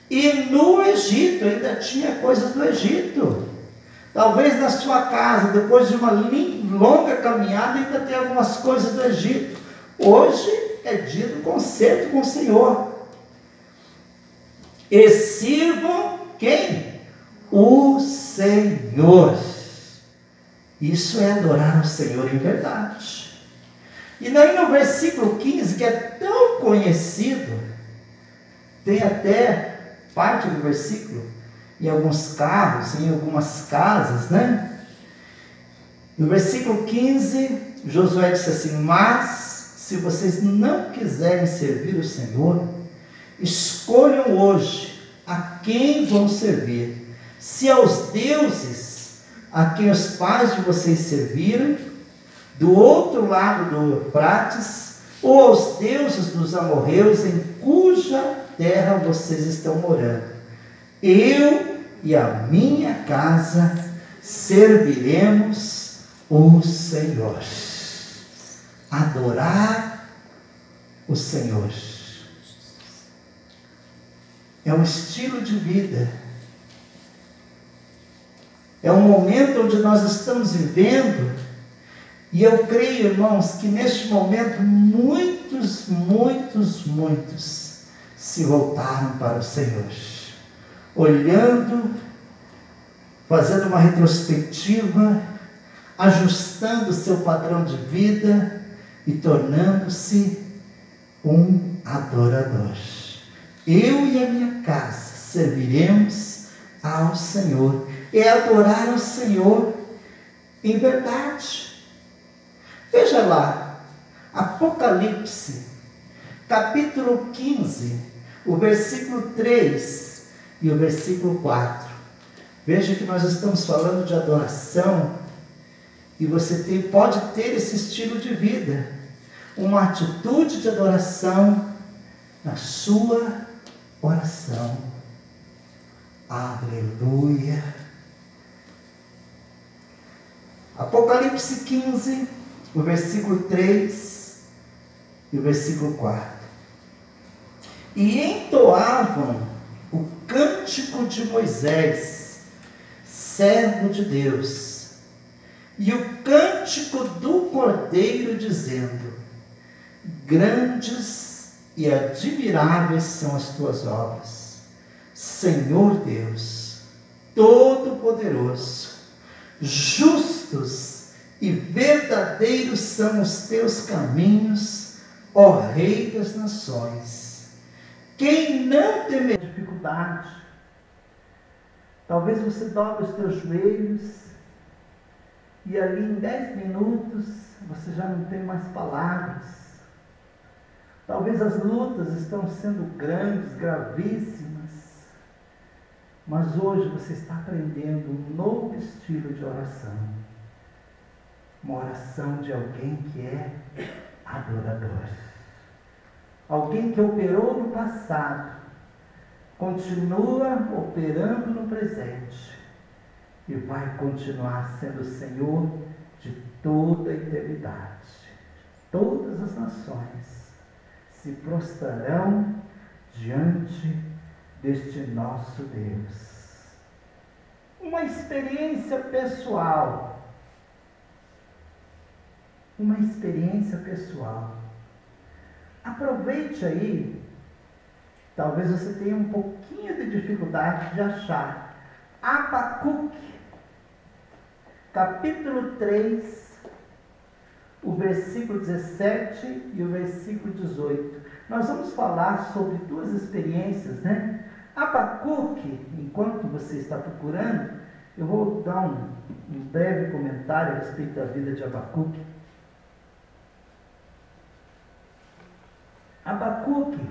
E no Egito, ainda tinha coisas do Egito. Talvez na sua casa, depois de uma longa caminhada, ainda tem algumas coisas do Egito. Hoje é dia do concerto com o Senhor. E sirvam, Quem? O Senhor. Isso é adorar o Senhor em verdade. E daí no versículo 15, que é tão conhecido, tem até parte do versículo em alguns carros, em algumas casas, né? No versículo 15, Josué disse assim: mas se vocês não quiserem servir o Senhor, escolham hoje a quem vão servir, se aos deuses a quem os pais de vocês serviram, do outro lado do Eufrates, ou aos deuses dos amorreus em cuja terra vocês estão morando. Eu e a minha casa serviremos o Senhor. Adorar o Senhor é um estilo de vida, é um momento onde nós estamos vivendo, e eu creio, irmãos, que neste momento muitos se voltaram para o Senhor, olhando, fazendo uma retrospectiva, ajustando o seu padrão de vida e tornando-se um adorador. Eu e a minha casa serviremos ao Senhor. É adorar ao Senhor em verdade. Veja lá, Apocalipse, capítulo 15, o versículo 3 e o versículo 4. Veja que nós estamos falando de adoração, e você pode ter esse estilo de vida, uma atitude de adoração na sua oração. Aleluia. Apocalipse 15, o versículo 3 e o versículo 4. E entoavam o cântico de Moisés, servo de Deus, e o cântico do Cordeiro, dizendo: grandes e admiráveis são as tuas obras, Senhor Deus Todo-Poderoso. Justos e verdadeiros são os teus caminhos, ó Rei das nações. Quem não temer dificuldade, talvez você dobre os teus joelhos e ali em 10 minutos você já não tem mais palavras. Talvez as lutas estão sendo grandes, gravíssimas, mas hoje você está aprendendo um novo estilo de oração. Uma oração de alguém que é adorador. Alguém que operou no passado, continua operando no presente e vai continuar sendo Senhor de toda a eternidade. Todas as nações se prostrarão diante deste nosso Deus. Uma experiência pessoal. Uma experiência pessoal. Aproveite aí. Talvez você tenha um pouquinho de dificuldade de achar. Abacuque, capítulo 3, o versículo 17 e o versículo 18. Nós vamos falar sobre duas experiências, né? Abacuque, enquanto você está procurando, eu vou dar um breve comentário a respeito da vida de Abacuque. Abacuque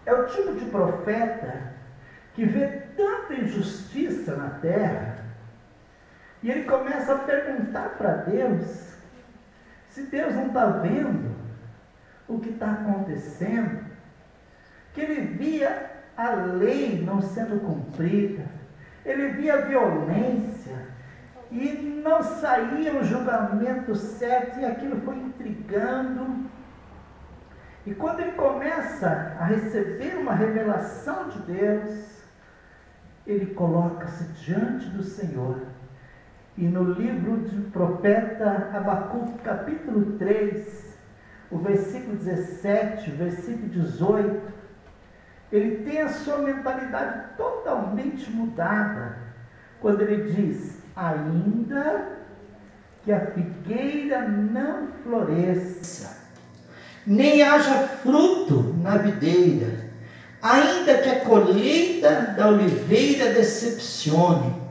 é o tipo de profeta que vê tanta injustiça na terra, e ele começa a perguntar para Deus se Deus não está vendo o que está acontecendo, que ele via a lei não sendo cumprida, ele via a violência, e não saía um julgamento certo, e aquilo foi intrigando. E quando ele começa a receber uma revelação de Deus, ele coloca-se diante do Senhor. E no livro do profeta Abacuque, capítulo 3, o versículo 17, o versículo 18, ele tem a sua mentalidade totalmente mudada. Quando ele diz, ainda que a figueira não floresça, nem haja fruto na videira, ainda que a colheita da oliveira decepcione,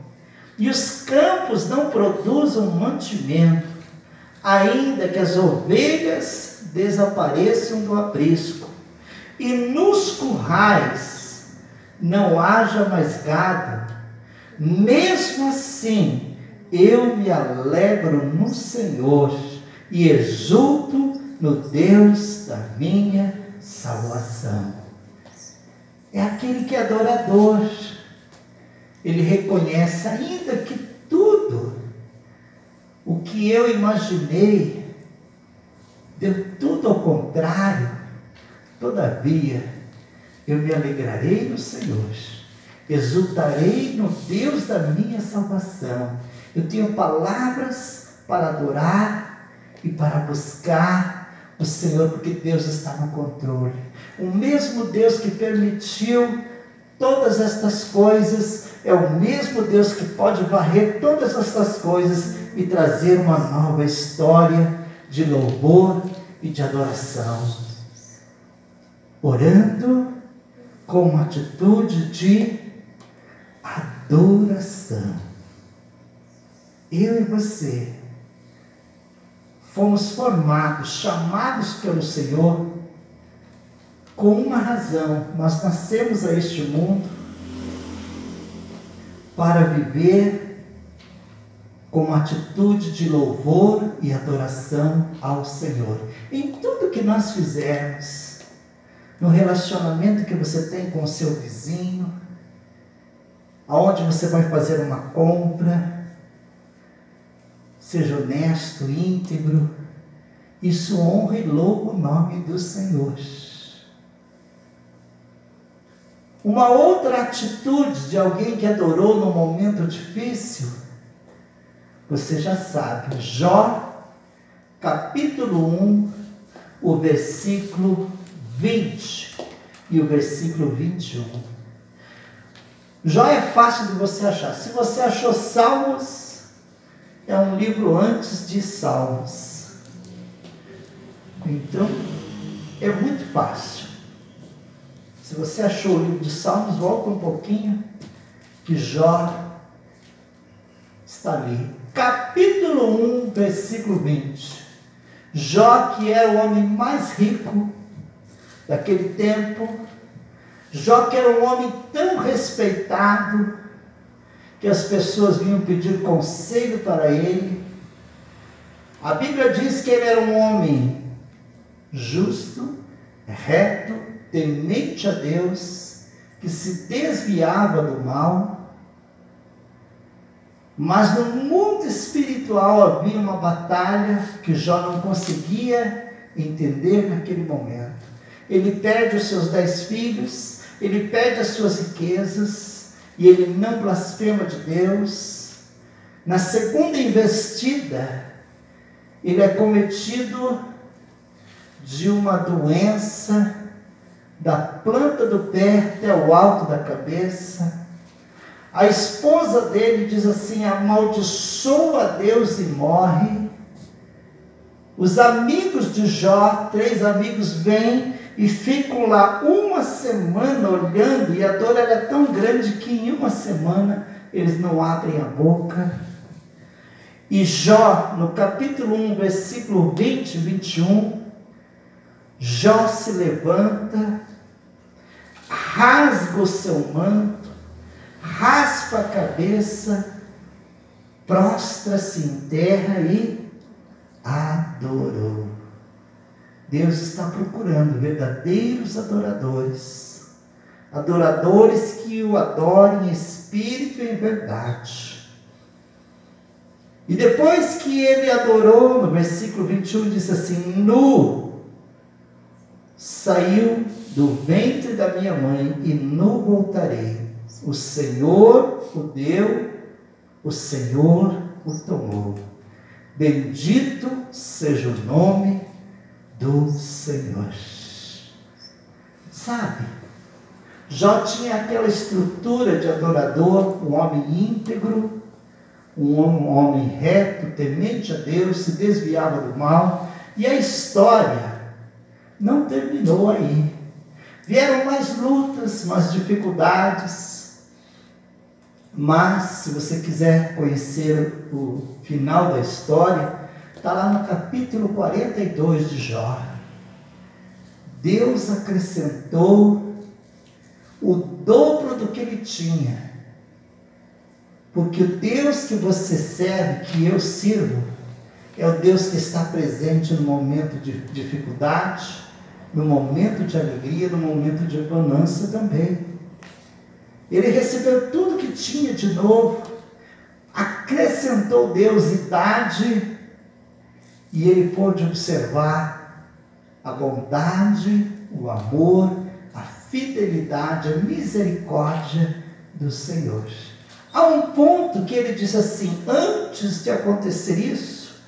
e os campos não produzam mantimento, ainda que as ovelhas desapareçam do aprisco, e nos currais não haja mais gado, mesmo assim eu me alegro no Senhor e exulto no Deus da minha salvação. É aquele que é adorador. Ele reconhece, ainda que tudo o que eu imaginei deu tudo ao contrário, todavia eu me alegrarei no Senhor, exultarei no Deus da minha salvação. Eu tenho palavras para adorar e para buscar o Senhor, porque Deus está no controle. O mesmo Deus que permitiu todas estas coisas é o mesmo Deus que pode varrer todas estas coisas e trazer uma nova história de louvor e de adoração. Orando com uma atitude de adoração. Eu e você fomos formados, chamados pelo Senhor com uma razão. Nós nascemos a este mundo para viver com uma atitude de louvor e adoração ao Senhor. Em tudo que nós fizermos, no relacionamento que você tem com o seu vizinho, aonde você vai fazer uma compra, seja honesto, íntegro, isso honra e louva o nome do Senhor. Uma outra atitude de alguém que adorou num momento difícil, você já sabe, Jó, capítulo 1, o versículo 20 e o versículo 21. Jó é fácil de você achar. Se você achou Salmos, é um livro antes de Salmos. Então, é muito fácil. Se você achou o livro de Salmos, volta um pouquinho, que Jó está ali. Capítulo 1, versículo 20. Jó, que era o homem mais rico daquele tempo, Jó, que era um homem tão respeitado, que as pessoas vinham pedir conselho para ele. A Bíblia diz que ele era um homem justo, reto, temente a Deus, que se desviava do mal, mas no mundo espiritual havia uma batalha que Jó não conseguia entender naquele momento. Ele perde os seus 10 filhos, ele perde as suas riquezas, e ele não blasfema de Deus. Na segunda investida, ele é cometido de uma doença, da planta do pé até o alto da cabeça. A esposa dele diz assim: amaldiçoa a Deus e morre. Os amigos de Jó, 3 amigos, vêm e ficam lá uma semana olhando, e a dor era tão grande que em uma semana eles não abrem a boca. E Jó, no capítulo 1, versículo 20 e 21, Jó se levanta, rasga o seu manto, raspa a cabeça, prostra-se em terra e adorou. Deus está procurando verdadeiros adoradores, adoradores que o adorem em espírito e em verdade. E depois que ele adorou, no versículo 21 diz assim: nu saiu do ventre da minha mãe e nu voltarei. O Senhor o deu, o Senhor o tomou. Bendito seja o nome do Senhor. Sabe, Jó tinha aquela estrutura de adorador, um homem íntegro, um homem reto, temente a Deus, se desviava do mal. E a história não terminou aí. Vieram mais lutas, mais dificuldades. Mas, se você quiser conhecer o final da história, está lá no capítulo 42 de Jó. Deus acrescentou o dobro do que ele tinha. Porque o Deus que você serve, que eu sirvo, é o Deus que está presente no momento de dificuldade, no momento de alegria, no momento de bonança também. Ele recebeu tudo que tinha de novo, acrescentou Deus idade, e ele pôde observar a bondade, o amor, a fidelidade, a misericórdia do Senhor. Há um ponto que ele diz assim: antes de acontecer isso,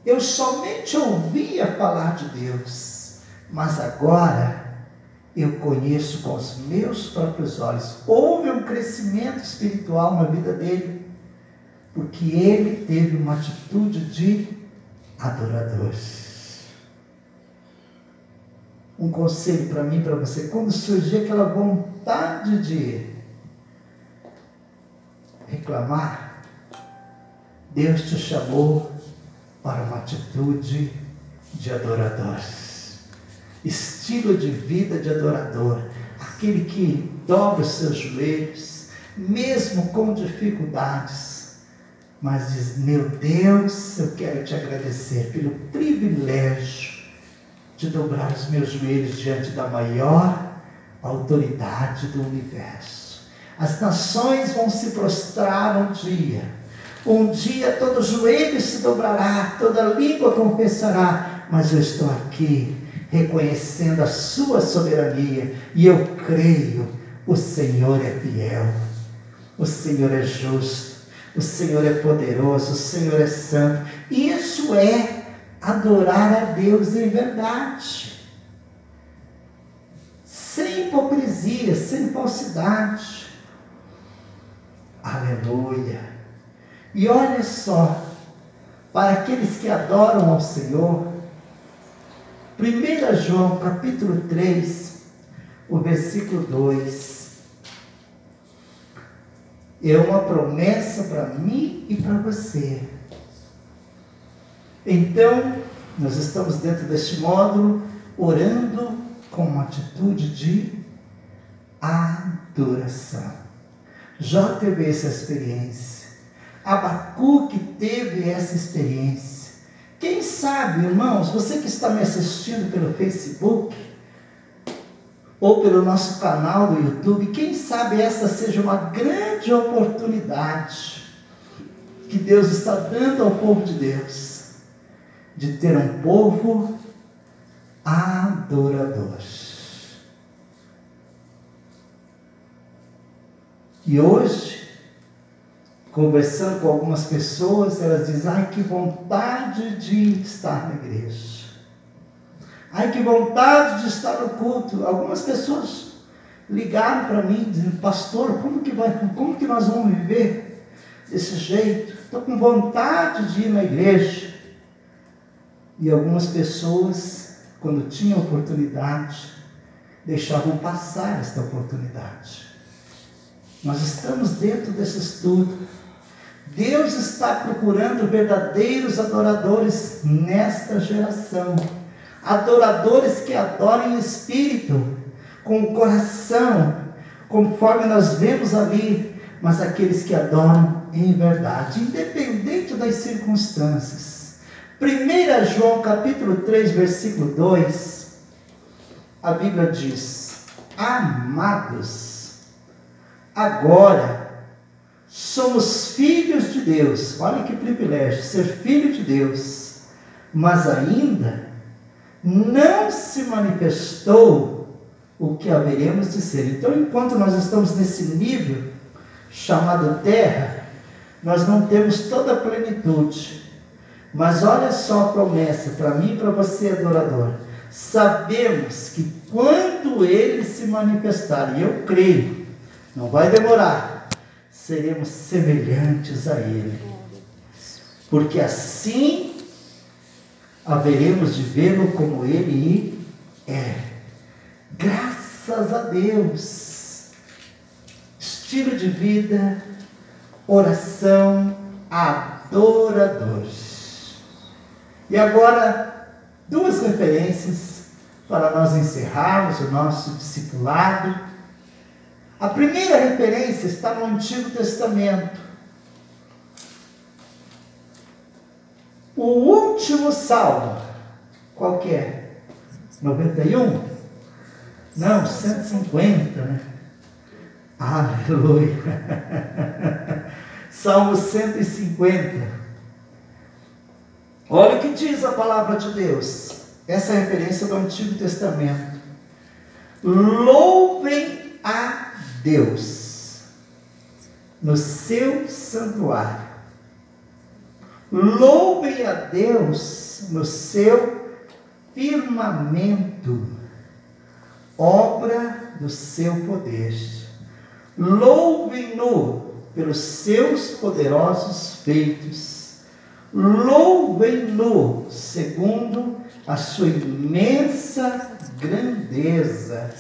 eu somente ouvia falar de Deus, mas agora eu conheço com os meus próprios olhos. Houve um crescimento espiritual na vida dele, porque ele teve uma atitude de adorador. Um conselho para mim, para você: quando surgir aquela vontade de reclamar, Deus te chamou para uma atitude de adorador. Estilo de vida de adorador, aquele que dobra os seus joelhos, mesmo com dificuldades, mas diz: meu Deus, eu quero te agradecer pelo privilégio de dobrar os meus joelhos diante da maior autoridade do universo. As nações vão se prostrar um dia todo joelho se dobrará, toda língua confessará, mas eu estou aqui reconhecendo a sua soberania, e eu creio: o Senhor é fiel, o Senhor é justo, o Senhor é poderoso, o Senhor é santo. Isso é adorar a Deus em verdade, sem hipocrisia, sem falsidade. Aleluia! E olha só, para aqueles que adoram ao Senhor, 1 João capítulo 3, o versículo 2, é uma promessa para mim e para você. Então, nós estamos dentro deste módulo, orando com uma atitude de adoração. Jó teve essa experiência, Abacuque teve essa experiência. Quem sabe, irmãos, você que está me assistindo pelo Facebook, ou pelo nosso canal do YouTube, quem sabe essa seja uma grande oportunidade que Deus está dando ao povo de Deus, de ter um povo adorador. E hoje, conversando com algumas pessoas, elas dizem: ai, que vontade de estar na igreja, ai, que vontade de estar no culto. Algumas pessoas ligaram para mim, dizendo: pastor, como que nós vamos viver desse jeito? Estou com vontade de ir na igreja. E algumas pessoas, quando tinham oportunidade, deixavam passar esta oportunidade. Nós estamos dentro desse estudo. Deus está procurando verdadeiros adoradores nesta geração. Adoradores que adorem em espírito, com o coração, conforme nós vemos ali, mas aqueles que adoram em verdade, independente das circunstâncias. 1 João capítulo 3, versículo 2, a Bíblia diz: amados, agora somos filhos de Deus. Olha que privilégio, ser filho de Deus. Mas ainda não se manifestou o que haveremos de ser. Então, enquanto nós estamos nesse nível chamado terra, nós não temos toda a plenitude. Mas olha só a promessa para mim e para você, adorador: sabemos que quando Ele se manifestar, e eu creio, não vai demorar, seremos semelhantes a Ele, porque assim haveremos de vê-lo como Ele é. Graças a Deus. Estilo de vida, oração, adorador. E agora, duas referências para nós encerrarmos o nosso discipulado. A primeira referência está no Antigo Testamento. O último salmo, qual que é? 91? Não, 150, né? Aleluia! Salmo 150. Olha o que diz a palavra de Deus. Essa é a referência do Antigo Testamento. Louvem a Deus no seu santuário. Louvem a Deus no seu firmamento, obra do seu poder. Louvem-no pelos seus poderosos feitos. Louvem-no segundo a sua imensa grandeza.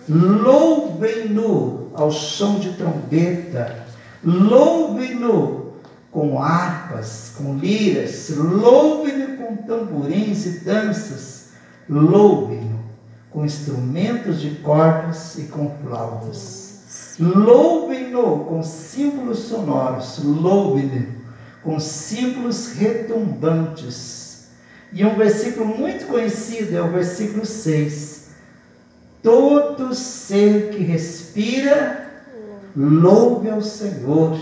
Louvem-no ao som de trombeta. Louvem-no com harpas, com liras. Louvem-no com tamborins e danças. Louvem-no com instrumentos de cordas e com flautas. Louvem-no com símbolos sonoros. Louvem-no com símbolos retumbantes. E um versículo muito conhecido é o versículo 6. Todo ser que respira, louve ao Senhor.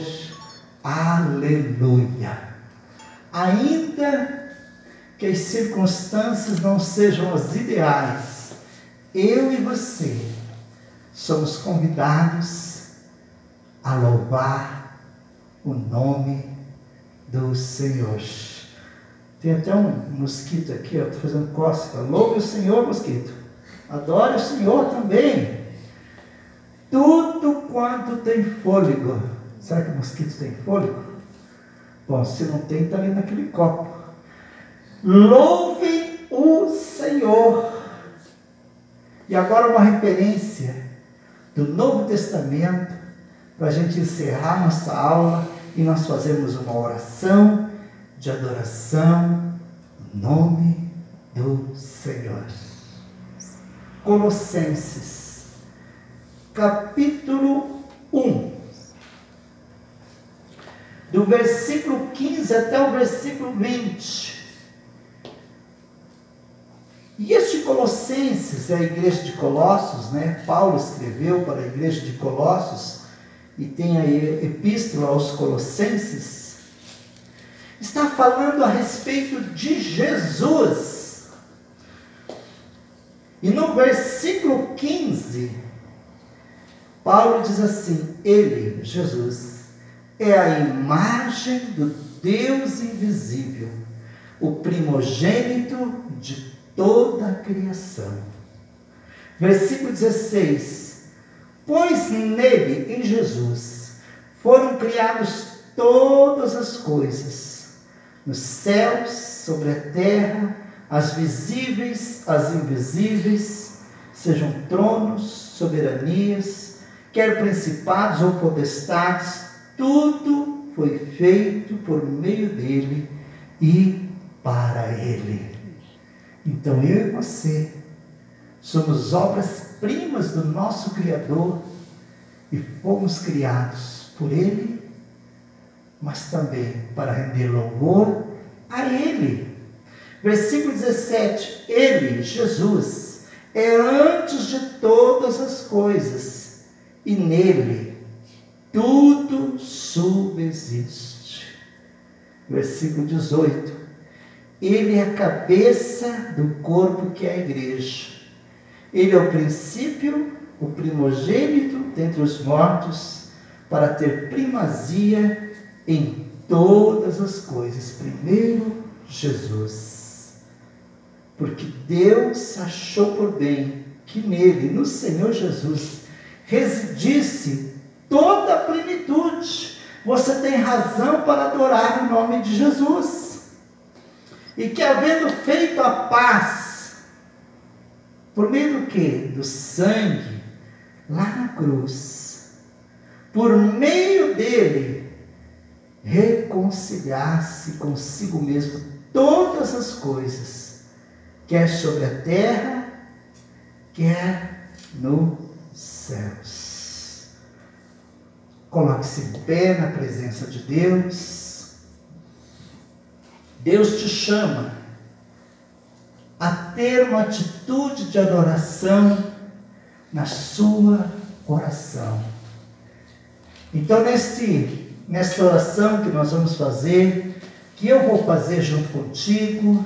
Aleluia. Ainda que as circunstâncias não sejam as ideais, eu e você somos convidados a louvar o nome do Senhor. Tem até um mosquito aqui, ó, estou fazendo cócega. Louve o Senhor, mosquito. Adore o Senhor também. Tudo quanto tem fôlego. Será que o mosquito tem fôlego? Bom, se não tem, está ali naquele copo. Louve o Senhor. E agora uma referência do Novo Testamento, para a gente encerrar nossa aula e nós fazermos uma oração de adoração no nome do Senhor. Colossenses, capítulo 1, do versículo 15 até o versículo 20. E este Colossenses é a igreja de Colossos, né? Paulo escreveu para a igreja de Colossos, e tem a epístola aos Colossenses, está falando a respeito de Jesus. E no versículo 15, Paulo diz assim: Ele, Jesus, é a imagem do Deus invisível, o primogênito de toda a criação. Versículo 16: Pois nele, em Jesus, foram criadas todas as coisas, nos céus, sobre a terra, as visíveis, as invisíveis, sejam tronos, soberanias, quer principados ou potestades, tudo foi feito por meio dele e para ele. Então eu e você somos obras-primas do nosso Criador e fomos criados por ele, mas também para render louvor a ele. Versículo 17: Ele, Jesus, é antes de todas as coisas, e nele tudo subsiste. Versículo 18: Ele é a cabeça do corpo que é a igreja. Ele é o princípio, o primogênito dentre os mortos, para ter primazia em todas as coisas. Primeiro, Jesus. porque Deus achou por bem que nele, no Senhor Jesus, residisse toda a plenitude. Você tem razão para adorar o nome de Jesus. E que, havendo feito a paz, por meio do quê? Do sangue, lá na cruz, por meio dele, reconciliar-se consigo mesmo todas as coisas, quer sobre a terra, quer nos céus. Coloque-se em pé na presença de Deus. Deus te chama a ter uma atitude de adoração na sua oração. Então, nesta oração que nós vamos fazer, que eu vou fazer junto contigo,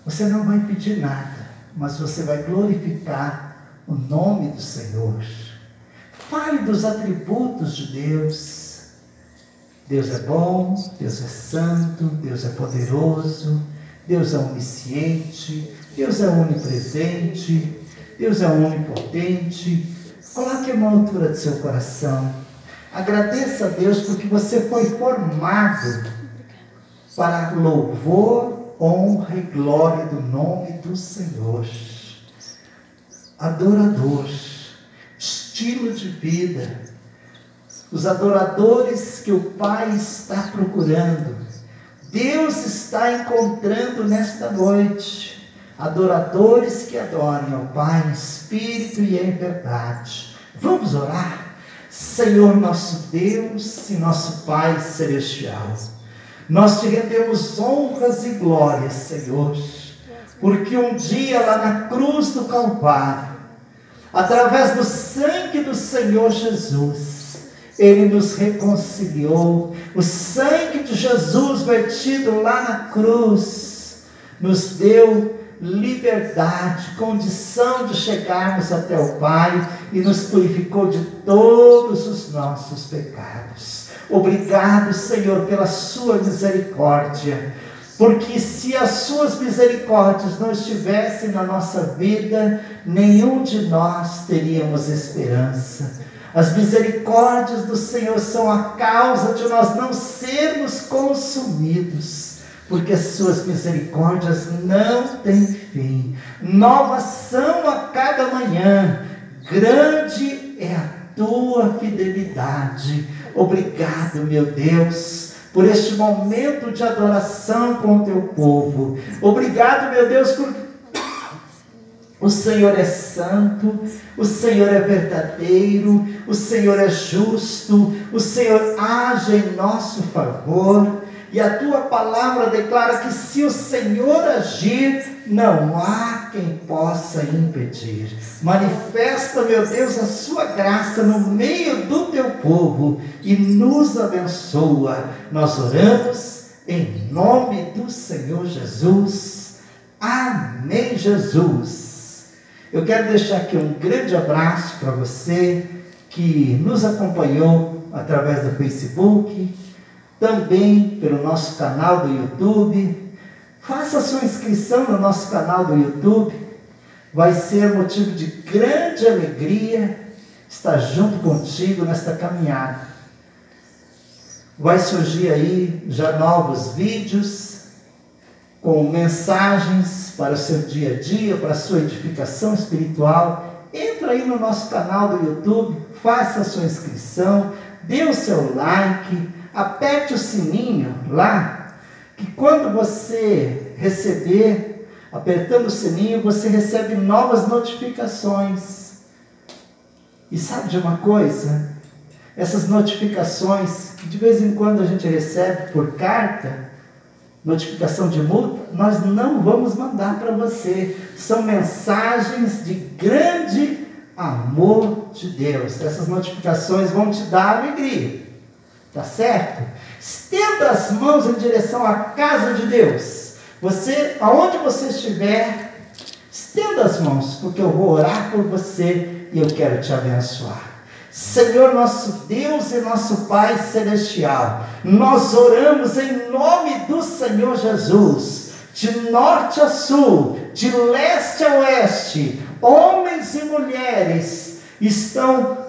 você não vai pedir nada, mas você vai glorificar o nome do Senhor. Fale dos atributos de Deus. Deus é bom, Deus é santo, Deus é poderoso, Deus é onisciente, Deus é onipresente, Deus é onipotente. Coloque a mão à altura do seu coração. Agradeça a Deus porque você foi formado para louvor, honra e glória do nome do Senhor. Adorador, estilo de vida, os adoradores que o Pai está procurando, Deus está encontrando nesta noite, adoradores que adorem ao Pai em espírito e em verdade. Vamos orar? Senhor nosso Deus e nosso Pai celestial, nós te rendemos honras e glórias, Senhor, porque um dia lá na cruz do Calvário, através do sangue do Senhor Jesus, Ele nos reconciliou. O sangue de Jesus vertido lá na cruz nos deu liberdade, condição de chegarmos até o Pai e nos purificou de todos os nossos pecados. Obrigado, Senhor, pela sua misericórdia, porque se as suas misericórdias não estivessem na nossa vida, nenhum de nós teríamos esperança. As misericórdias do Senhor são a causa de nós não sermos consumidos, porque as suas misericórdias não têm fim. Novas são a cada manhã, grande é a tua fidelidade. Obrigado, meu Deus, por este momento de adoração com o teu povo. Obrigado, meu Deus, por o Senhor é santo, o Senhor é verdadeiro, o Senhor é justo, o Senhor age em nosso favor, e a tua palavra declara que se o Senhor agir, não há quem possa impedir. Manifesta, meu Deus, a sua graça no meio do teu povo e nos abençoa. Nós oramos em nome do Senhor Jesus. Amém, Jesus. Eu quero deixar aqui um grande abraço para você que nos acompanhou através do Facebook, também pelo nosso canal do YouTube. Faça a sua inscrição no nosso canal do YouTube, vai ser motivo de grande alegria estar junto contigo nesta caminhada. Vai surgir aí já novos vídeos, com mensagens para o seu dia a dia, para a sua edificação espiritual. Entra aí no nosso canal do YouTube, faça a sua inscrição, dê o seu like, aperte o sininho lá, que quando você receber, apertando o sininho, você recebe novas notificações. E sabe de uma coisa? Essas notificações, que de vez em quando a gente recebe por carta, notificação de multa, nós não vamos mandar para você. São mensagens de grande amor de Deus. Essas notificações vão te dar alegria, tá certo? Estenda as mãos em direção à casa de Deus. Você, aonde você estiver, estenda as mãos, porque eu vou orar por você e eu quero te abençoar. Senhor nosso Deus e nosso Pai celestial, nós oramos em nome do Senhor Jesus, de norte a sul, de leste a oeste, homens e mulheres estão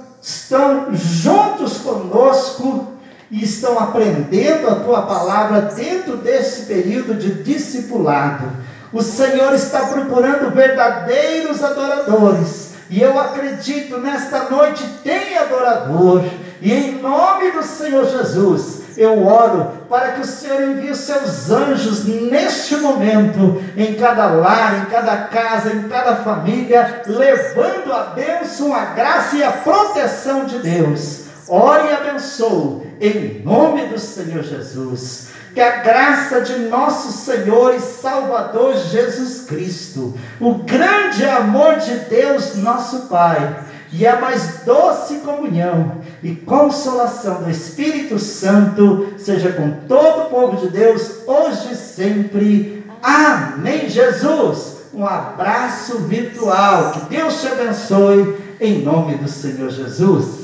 juntos conosco e estão aprendendo a tua palavra dentro desse período de discipulado. O Senhor está procurando verdadeiros adoradores, e eu acredito nesta noite tem adorador, e em nome do Senhor Jesus eu oro para que o Senhor envie os seus anjos neste momento, em cada lar, em cada casa, em cada família, levando a bênção, a graça e a proteção de Deus. Ore e abençoo, em nome do Senhor Jesus. Que a graça de nosso Senhor e Salvador Jesus Cristo, o grande amor de Deus nosso Pai, e a mais doce comunhão e consolação do Espírito Santo seja com todo o povo de Deus, hoje e sempre. Amém, Jesus. Um abraço virtual. Que Deus te abençoe, em nome do Senhor Jesus.